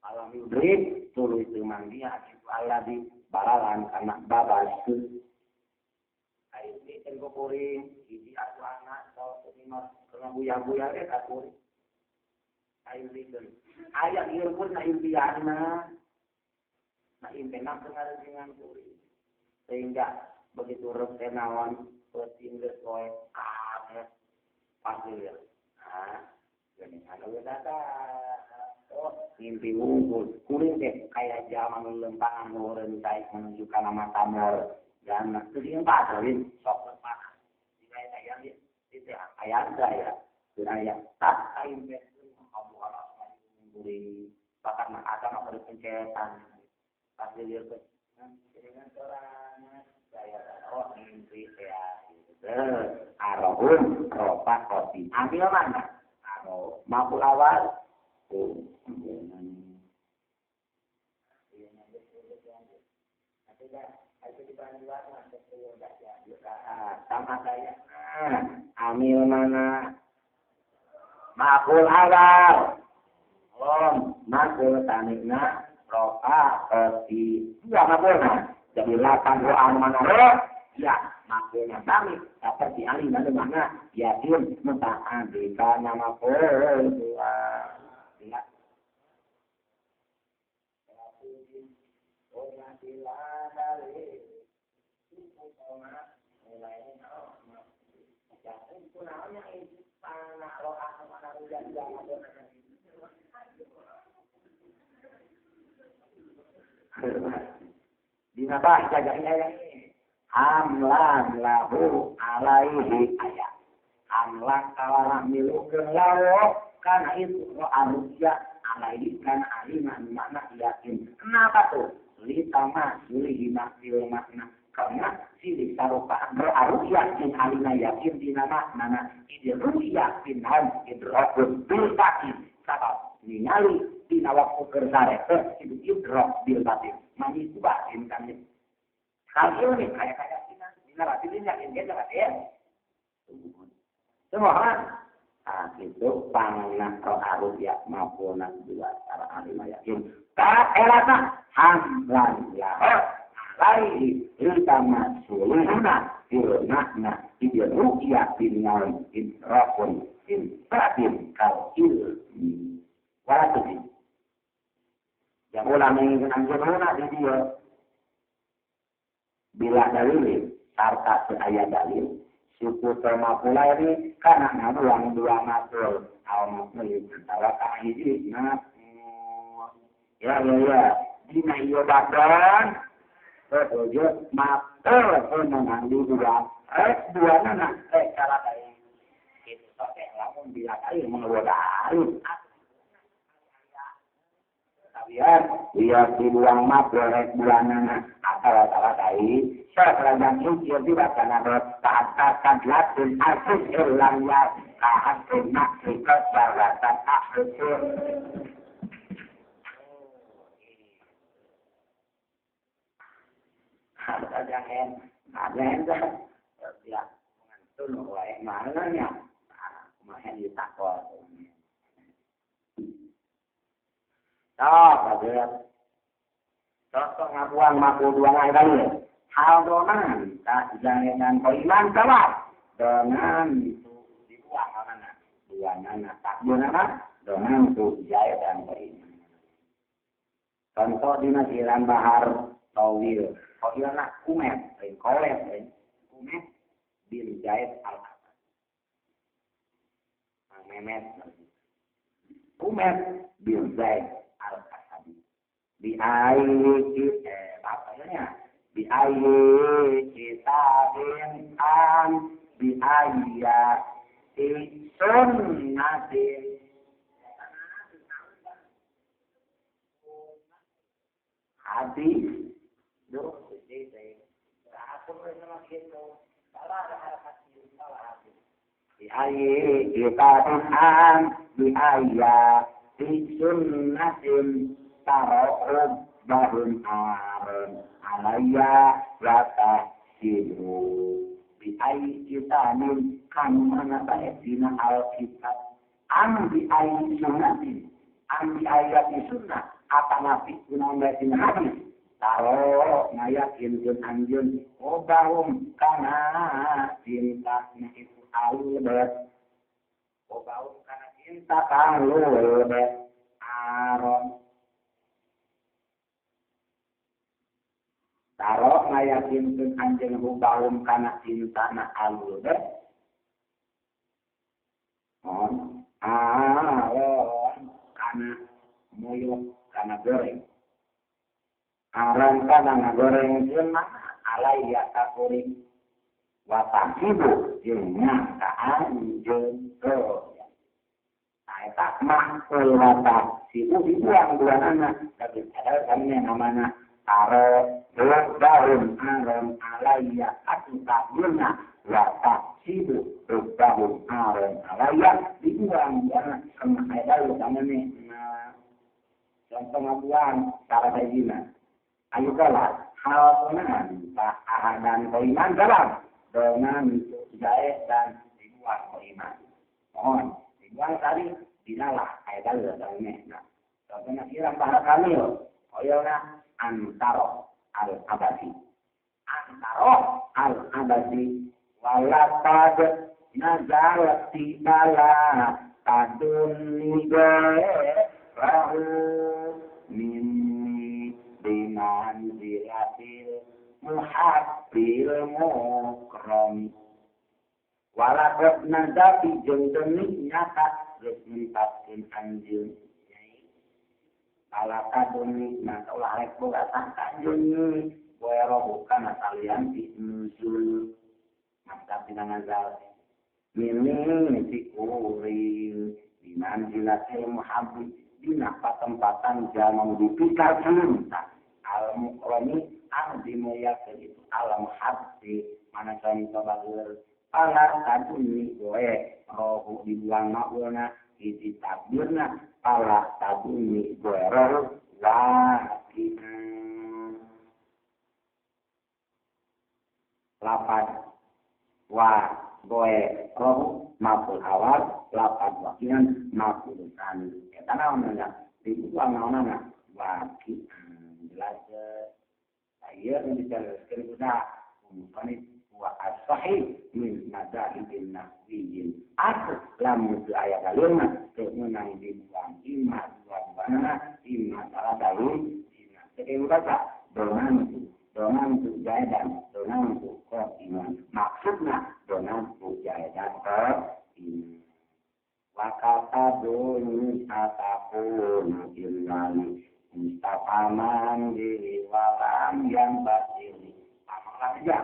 alam yudrik tulu itu mandia itu ala di balalan anak babas ini tengko kuring ini aku anak kalau terima kena buya-buya aku kuring ayat ieu pun na impianna na impianna pengaruhingan kuring sehingga begitu rekenawan penting geus poe pasti ya gini anu data mimpi unggul kuring teh kayak zaman lempangan nureun tai menunjukkan nama tamor dan kemudian pasarin sok lepas di ayat itu ayat saya ayat tak kain kamu harus mengguri bahkan ada nak berpencetan pasti dia dengan orang saya mimpi saya arahun ropak kopi ambil mana aro mampu awal sama saya amil mana makul awal makul tanikna roka kopi ya makulna jadi 8 doa mana ya makulnya tanik seperti ali mana yakin muta'adika nama makul ya Dinabah jaganya ini hamlan lahu alaihi ayat hamlan kawalah milukeun lawo kana itu manusia alaihi kana aliman makna yakin kenapa tuh litama lihi makil makna karena si sarupa berarus yakin alina yakin dinama mana ide yakin han idrakun bil batin sabab ningali dina waktu kerja itu idrak bil batin mani itu batin kan kalau ini kayak dina batin ini yakin dia batin semua itu panganah arus ya maupun dua cara alina yakin tak elata hamlan ya lain utama suluna firnahna ide yakin ngal idrakun bil batin kal ilmi walaupun yang ulama yang anjurna di dia bila dalil serta ayat dalil suku terma pula ini karena ngaruang dua matul awal matul antara kahiji nah ya dina iyo badan tertuju matul menanggung dua nana cara kayak itu sampai lamun bila kali mengeluarkan dia dibuang mat oleh bulanana akal-akal tadi setelah suci tidak karena berkatakan latin asus ilang ya kahatin maksikat syaratan akhir ada yang dia mengantun oleh malahnya mahen ditakut contoh ngabuang maku dua ngai kali hal donan tak jangan beriman jawab dengan itu dibuang mana dua nana tak mana dengan itu jaya dan beriman contoh di nasiran bahar tawil kalau nak kumet kolet kumet bin jaya al-atas memet kumet bin jaya al-asadi di air bapaknya di air kitabin di ayat sunnatin hadis doh jadi aku pernah gitu salah ada harapan salah di air kitabin di ayat sunnatin taro'ub bahun arun alaya rata siru bi'ai kitamin kan mana ba'edina al-kitab di ayat sunnatin di ayat sunnah apa nabi kunang ba'edina hadis taro'ub ngayakin jun anjun bahum kana cintaknya itu alubet bahum kana cinta alubet aron taruh ngayakin pun anjing hubahum kana cinta na alur kana muyuk kana goreng aran kana ngagoreng cuma alaiya kakuring watahibu jengnya ka anjing tak makul wata sibu dibuang dua anak tapi ada kami namanya taruh daun aron alaiya atu takbirna wata sibu daun aron alaiya dibuang dua anak sama ada namanya contoh ngabuang cara begini ayo kalah hal kemenangan tak ahadan beriman dalam dengan jahit dan dibuang beriman mohon dibuang tadi dinalah ayat dalilnya. Contohnya siram bahasa kami oyona antaro al-abadi. Antaro al-abadi walaqad nazalati bala tadun rahu minni biman zilati muhabbil mukram walaqad nazafi jeung dening nyata geus nempatkeun anjeun alaka dening na ulah rek boga sangka anjeun boe roh kana kalian di nuzul mata pinangazal mini dikuring dinan jilatil muhabbib dina patempatan jaman dipikar cinta al-mukrami anu dimuliakeun itu alam hati mana contoh bagus pala taduni boe roh dibuang maulna hiji takbirna pala taduni boe roh wakina lapan wa boe roh mapul awal lapan wakinan mapul tani eta naonna dibuang naonna wakina jelas saya menjelaskan sudah umpanit wa as-sahih min madzhabin nahwiyyin asal lamun ayat kalima kemenang dibuang imma dua bana imma salah daun imma kedua donan tu jaedan donan tu iman maksudna donan tu jaedan iman wa kata dun ataqul illali mustafaman diri walam yang batili amalan aja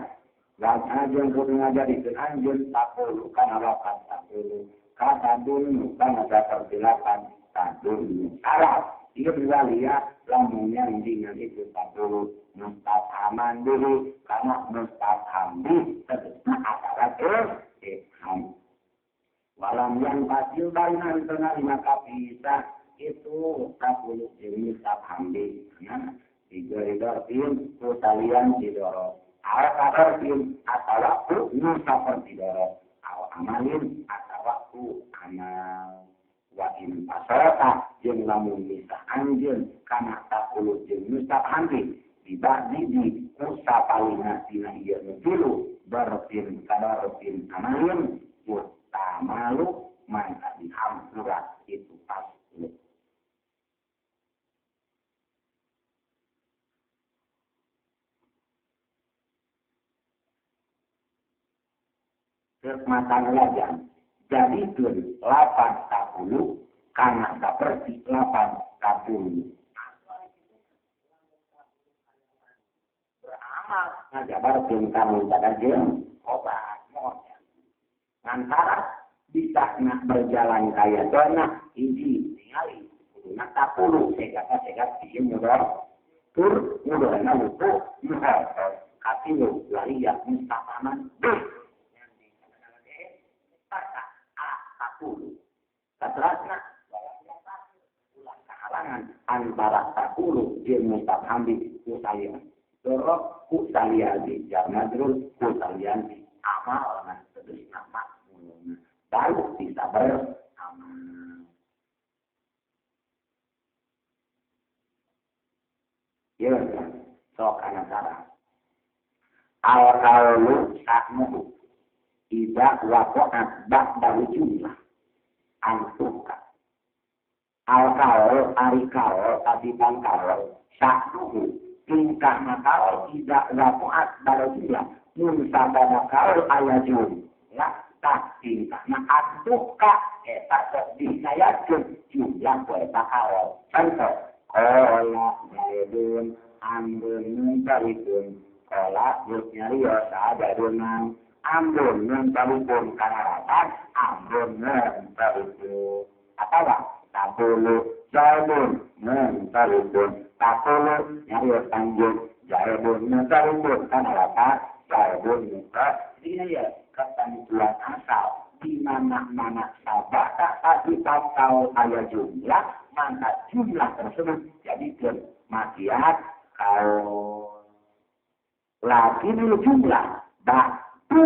dan anjun kudu ngajadikeun anjeun takulu kana lapan takulu kata dun kana dasar delapan tadun arab ieu biwaliya lamun yang dengan itu takulu mustafaman diri kana mustafam bi tegasna asarat ham walam yang batil bainan tengah lima kapisa itu takulu jenis tabhamdi nah digoreng kutalian didorong awak tim atau waktu nusafar didorong awak amalin atau waktu amal wakin pasarata jeung lamun misah anjeun kana takulu jenis tabhamdi dibagi di usapalina tina ieu tilu bertin kadartin amalin utamalu mangka dihampura itu pas matang lajan jadi dun 80 karena seperti 80 beramal ngajabar tingkah pada jem obat moja antara bisa nak berjalan kaya dona hiji ningali kudu 80 sega bikin mudor tur mudorna wuku muhal katilu lariya mustafaman Keterasna ulah kehalangan antara takulu jeung mustafhamdi ku salian. Dorok ku salian di jamadrul ku salian di amal na tegas nama muluna. Baru bisa beramal. Ya, sok kana cara. Al-qaulu sa'muhu idza waqa'at ba'da jumlah antuka al-qaul ari-qaul adipan qaul sa'muhu tingkah nakal idza waqa'at ba'da jumlah mun sabada qaul aya jumlah tak tingkah antuka eta disayakeun jumlah ku eta qaul contoh qala zaidun amrun tarikun qala nyarios ada dengan ambon mentalipun kanaratan ambon mentalipun atau tabulu jaibun mentalipun tabulu nyarios tanjung jaibun mentalipun kanaratan jaibun mentalipun ini ya ketentuan asal di mana-mana sabata tadi tahu ayat jumlah maka jumlah tersebut jadi makiat kalau lagi dulu jumlah batu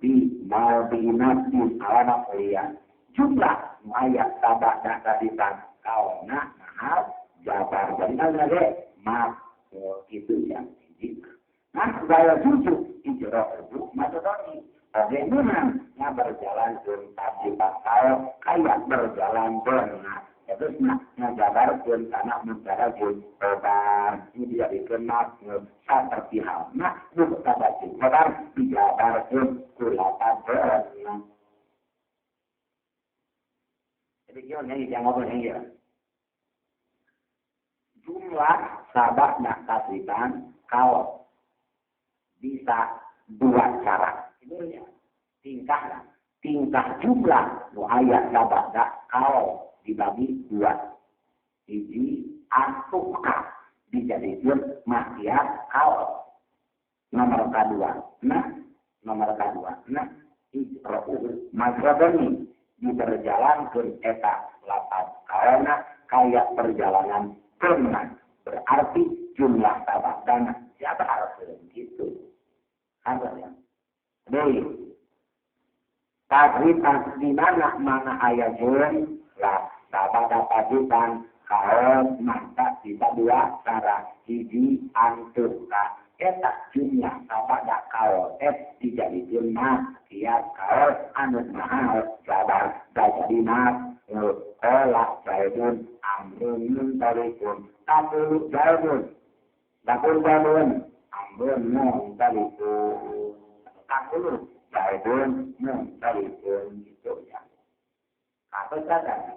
di Madinah di alana kuliah jumlah ayat sabak dan kadipan kawana mahal jabar jadi lagi mak itu yang tinggi nah gaya jujur ijrah itu matodoni bagaimana berjalan tadi bakal kayak berjalan dengan Terusna ngajabarkeun kana mencara jeung obat dia dikenal seperti halna nu kabaca obat dijabarkeun kulapan beuna. Jadi kieu yang ngobrol ya. Jumlah sababna kasitan kalau bisa dua cara. Sebenarnya tingkah jumlah nu aya sababna kalau dibagi dua. Hiji atuka dijadikan maksiat kalau nomor kedua. Ijra'ul mazhabani diperjalankan eta lapan karena kayak perjalanan teman berarti jumlah sababna siapa harus begitu. Ada ya. Baik. Takrifan di mana ayat jurun lah sabada pajutan kaos mata bisa dua cara hiji anturka eta jumlah sabada kaos dijadikan maksiat kaos anu mahal sabar jadi kolak jaidun amrun talikun tapulu jaidun amrun nun talikun tapulu jaidun nun talikun gitu ya. Apa saja?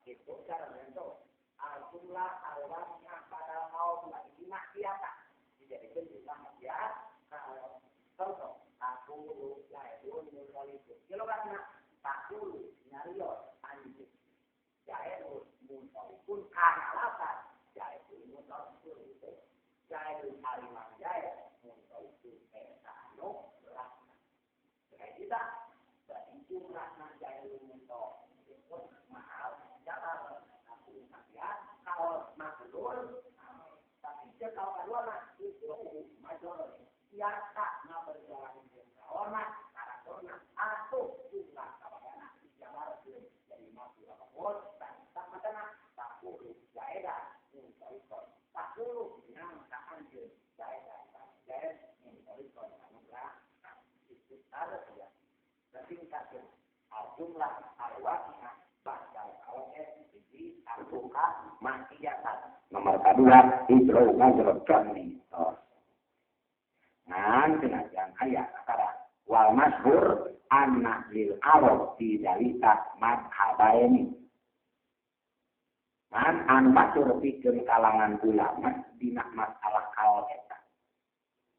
Itu cara bentuk jumlah al-wasi'ah pada kaum lagi maksiatan dijadikan jumlah maksiat contoh takulu jaidun muntoliku kalau karena takulu nyarios anjing jaidun muntolikun karena lapan jaidun muntolikun itu jaidun harimah jaid muntolikun etano lakna kayak kita berarti jumlah jaidun muntolikun mahal kalau maklum, tapi kalau kedua itu maklum biasa nggak berjalan kalau karena atau jumlah kawannya dijabar dari masuk apapun dan tak macam tak perlu jaedah untuk ikut tak perlu yang tak anjir jaedah untuk ikut anugerah itu ada ya. Berarti kita jumlah al-wasi'ah bahkan kalau SPG atuka maksiatan nomor kedua hijrau ngajrot kami jenazah ayat kata wal masyhur anna lil arab di dalika madhabaini an masyhur pikeun kalangan ulama dina masalah kaul eta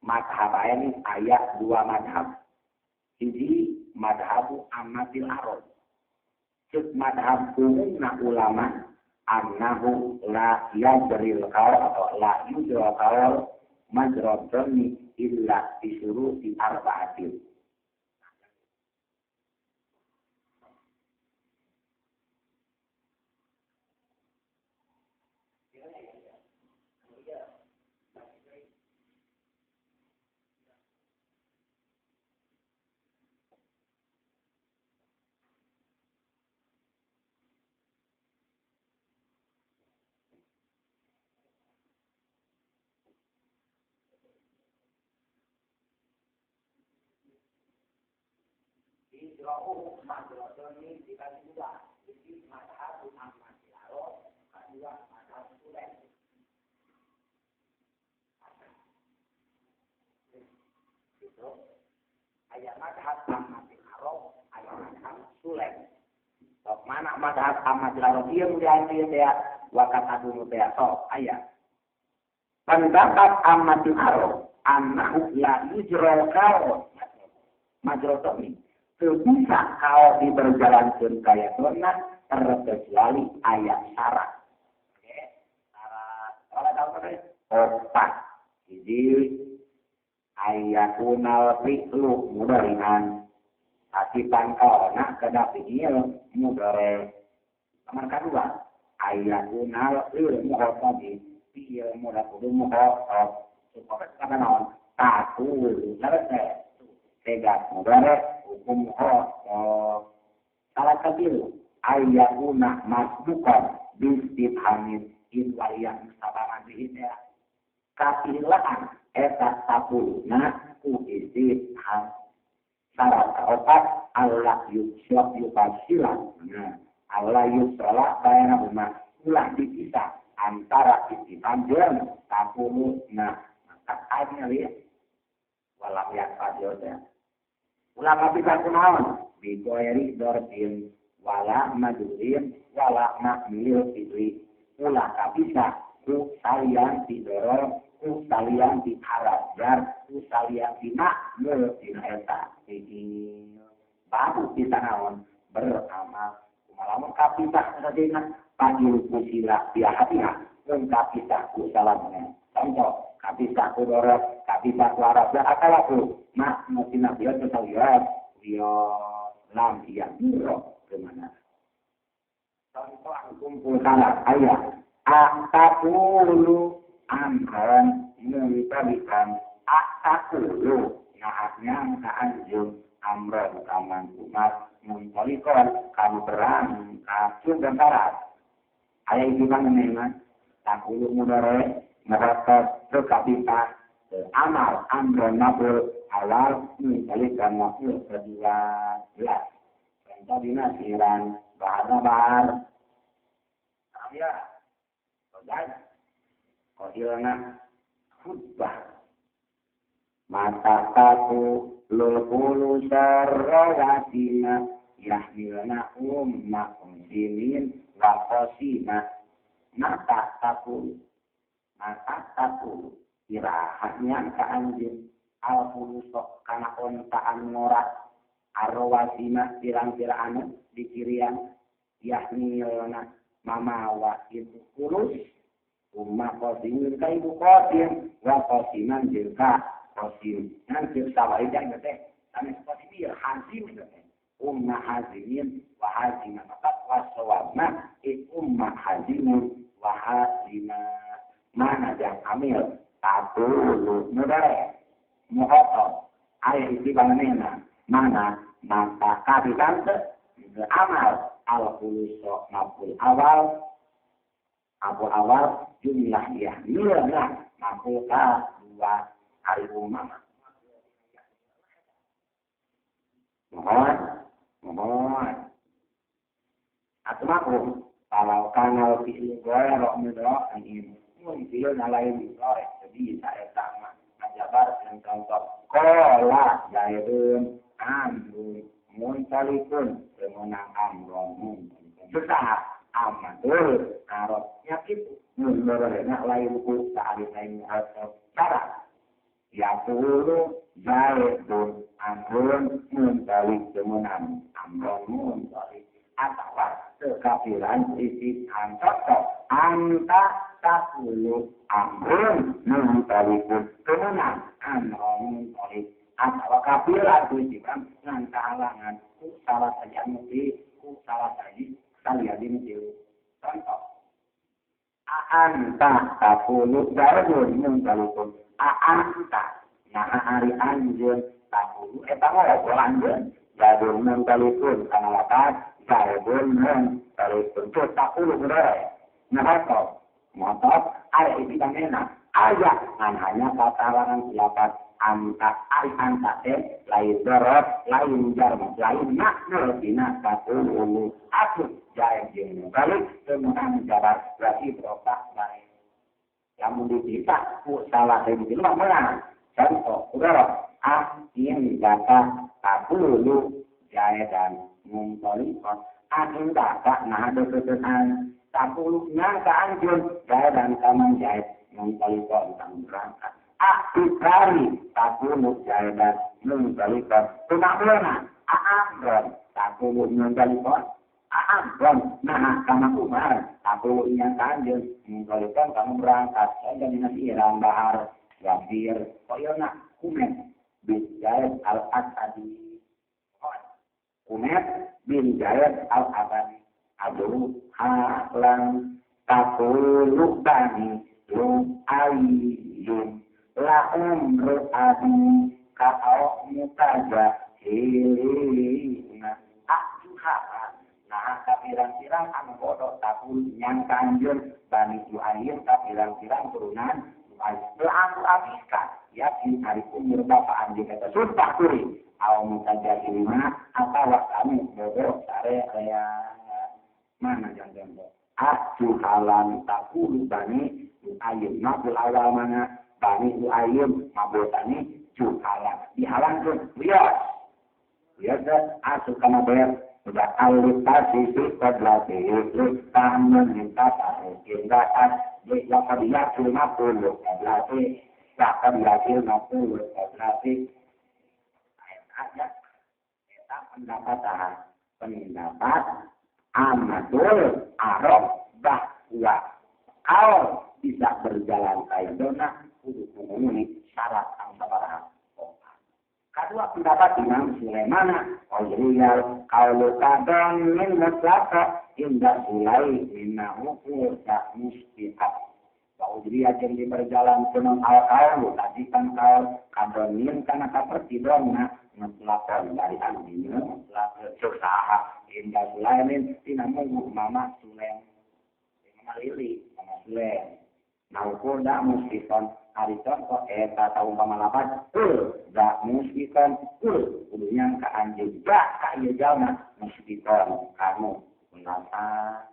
madhabaini ayat dua madhab hiji madhabu amatil arab cek madhab umumna ulama annahu la yajril qaul atau la yujra qaul majratun illa disuruh di arba'atin. Yajra'u madrotoni dibagi dua. Jadi madhab Ahmad Syaro, kedua madhab Sulaim. Itu ayat madhab Ahmad Syaro, ayat madhab Sulaim. Mana madhab Ahmad Syaro dia dia wakat dulu dia so ayat. Pendapat Ahmad Syaro, anak la yujra'u kau madrotoni. Bisa kau diberjalankan kaya sunat terkecuali ayat syarat. Oke, syarat. Kalau tahu kan? Opat. Jadi ayat unal fi'lu mudari'an. Hasipan kau nak kena fi'il mudari'. Nomor kedua, ayat unal fi'lu muhotobi. Fi'il mudari' muhotob. Supaya kata naon? Takul. Selesai. Tegak mudari' hukum salah satu ayatuna masbukan bistifhamin inwalian sabaran dihina kasilaan eta sapuluna ku istifham syarat keempat Allah yusyak yufasilan Allah yusyak bayana umat ulah dipisah antara istifham dan sapuluna maka akhirnya lihat walau yang padanya ulama bisa kunaon bigoyri dortin wala majurin wala makmil fitri ulah bisa ku salian didorong ku salian diharapkan ku salian dimakmul dinaeta ini baru bisa naon beramal kumalamun kapisah sadena panggil kusila dia hatiha dan kapisah ku salamnya contoh kapisah ku dorong kapisah ku harapnya akal aku mak mungkin dia tetap lihat dia lam dia nuro kemana contoh kumpul salah ayat atakulu amran mengitabikan atakulu naatnya kaanjum amran kaman umat mengkolikon kamu berang kasur dan barat ayat itu kan memang takulu mudare merata terkapisah amal amran nabul awal menjadikan makhluk kedua belas. Contoh dinasiran bahar ya, kodilana khutbah mata taku lulhulu sarrawatina yahmilna umsinin wakosina mata taku irahatnya ke anjing al-fulusok kana ontaan ngorat arwasina pirang-pirang di kirian yahmilna mamawa itu kulus umma qosimin ka ibu qosim wa qosiman jirka qosim nanti sawai dan gede kami seperti dia hazim gede umma hazimin wa haziman wa sawabna umma hazimin wa haziman mana yang amil satu mudare muhotob ayat isi bangunena mana maka kabitan amal al-fulusok maful awal jumlah ya milna maful ka dua hari umama mohon atau makum kalau kanal fi'il ghairah mudha'an ini mungkin lain digoreng jadi saya sama ngajabar yang contoh kola jairun amrun muntalikun semenang amron susah amatul arotnya itu menurutnya lain ku saat lain atau cara ya dulu jairun amrun muntalik semenang amron muntalik atau kekafiran isi antok anta takulu amrun muntalikun semenang amron muntalik atau kafiran isi dengan kehalangan ku salah saja mesti ku salah saja kalian ini contoh anta takulu jairun muntalikun anta nah hari anjun takulu ngobrol anjun jairun muntalikun karena latar jairun muntalikun itu takulu berai nah motor ayat itu kan enak ayat hanya kata larangan silakan anta lain dorot lain jar lain makna dina katulu aku jaya jeung balik temuan jarak berarti beropak baik yang dicita ku salah dari di luar mana contoh udah ingin data katulu jaya dan mengkolikon angin data nah ada kesenangan katulu nyangka anjur jaya dan kaman jaya mengkolikon tentang berangkat kali takulu jaya menggalipon tumakna aamron takulu menggalipon aamron nah kama umar takulu yang kanjeng menggalipon kamu berangkat saya nasi irang bahar gambir koyona kumet bin jaya al-asadi kumet bin jaya al-asadi aduh halang takulu bani lu ayyum lahum ru'adi ka'au mutaja hilina akjuha nah kapirang-pirang anu bodoh takul yang kanjur bani Yu'ayyim kapirang-pirang turunan Yu'ayyim belang abiskan yakin hari umur bapak anjing kata sumpah kuri au mutaja hilina atau kami bodoh sare kaya mana jangan akjuhalan takul bani Yu'ayyim mabul awal mana Bani Yu'ayyim mabotani juhalan dihalang pun lihat asuk kama ber udah alutasi kodlati tahanan minta kintaan di lakar yakil mapulu kodlati lakar yakil mapulu kodlati ayat kita pendapat amadul arok bahwa kalau bisa berjalan kayak dona untuk memenuhi syarat angkabarahan. Kedua pendapat Imam Sulaiman, Qauliyal, Qaulu kadang min maslaka indah sulai minnahu tak mustiqat. Qauliyal yang berjalan penuh al-qaulu, tadi kan kau kadonin karena seperti dona maslakon dari anjingnya, maslakon usaha indah sulai min tinamu mama Sulaiman. Mama Lili, mama Sulaiman. Naukoda muskifon hari contoh eta tahu pamalapan dak muskifon kudunya ka anjeun dak ka ieu jalma muskifon kamu menata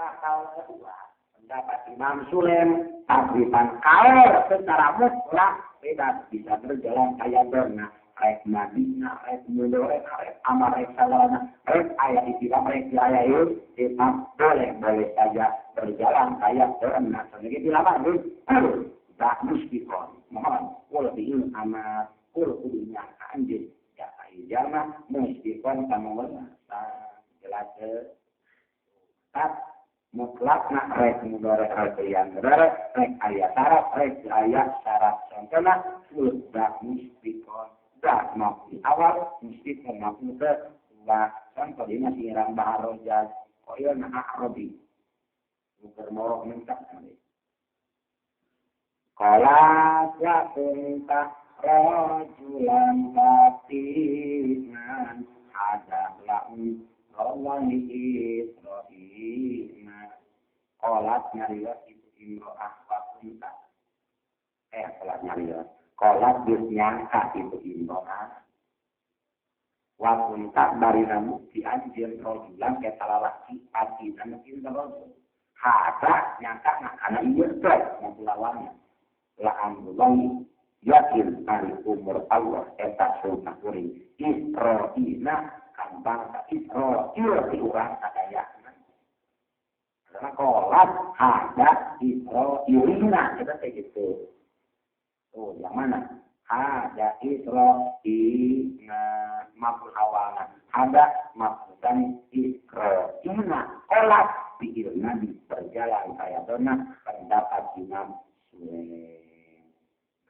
akal kedua pendapat Imam Sulaim takrifan kaul secara mutlak bebas bisa berjalan kayak dona rek Madinah, rek Mudore, rek Amar, rek Salana, rek ayat istilah, rek ayat itu, tetap boleh saja berjalan kayak dona. Sebagai dilawan, tak muskifon. Mohon, kul bi'in amat, kul kudunya anjir. Ya, ijama, muskifon, kamu benar. Jelas ke? Tak mutlak, nak rek Mudore, rek yang Mudore, rek ayat syarat, rek ayat syarat. Contohnya, kul tak muskifon. Tak mampu awal mesti mampu ke bahkan kalau ini masih irang bahar rojaz koyo na arabi bukan morok mentak nanti kala jatunta rajulan katinan ada laun rawani Isra'ina kolat nyarios itu imro'ah wakunta kolat nyarios kolat nyangka itu imro'ah wakunta dari namu dianjir rojulan ke salah laki hati dan mungkin terlalu hata nyangka karena iya tuh mau lawannya la'amullah yakin hari umur Allah eta sunnah kuring Isra'ina kan bangsa Isra'il di orang kadayana karena kolat ada Isra'ilina kita kayak gitu. Oh, yang mana? Ada Isra'ilina makhluk awalan. Ada maksudnya Isra'ilina kolat pikirnya di berjalan kayak dona pendapat Imam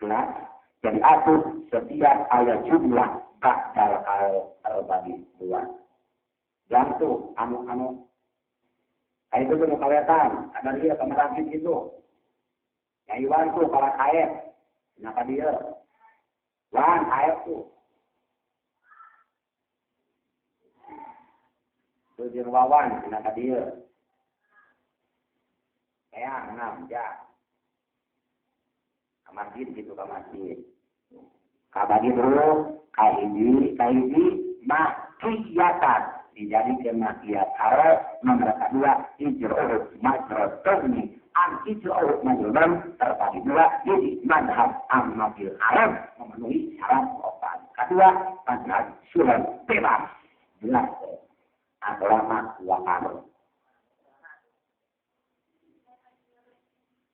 Sulaiman. Jadi aku setiap ayat jumlah bakal terbagi dua. Yang tuh anu itu tuh kelihatan ada dia pemerintah itu. Yang Iwan tuh kalau ayat kenapa dia? Wan ayat tuh. Tujuan wawan kenapa dia? Ya 6 ya. masjid gitu ke masjid. Kabagi dulu, kahiji makiyatan dijadikan makiyat. Kalau nomor kedua ijroh majrotoni ijroh majrotan terbagi dua jadi madhab ammabil alam memenuhi syarat obat. Kedua madhab surat bebas jelas agama wakar.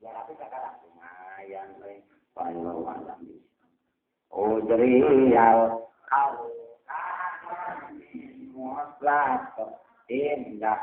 Ya tapi sekarang lumayan paling alam. Oh jadi kalau muslah tindak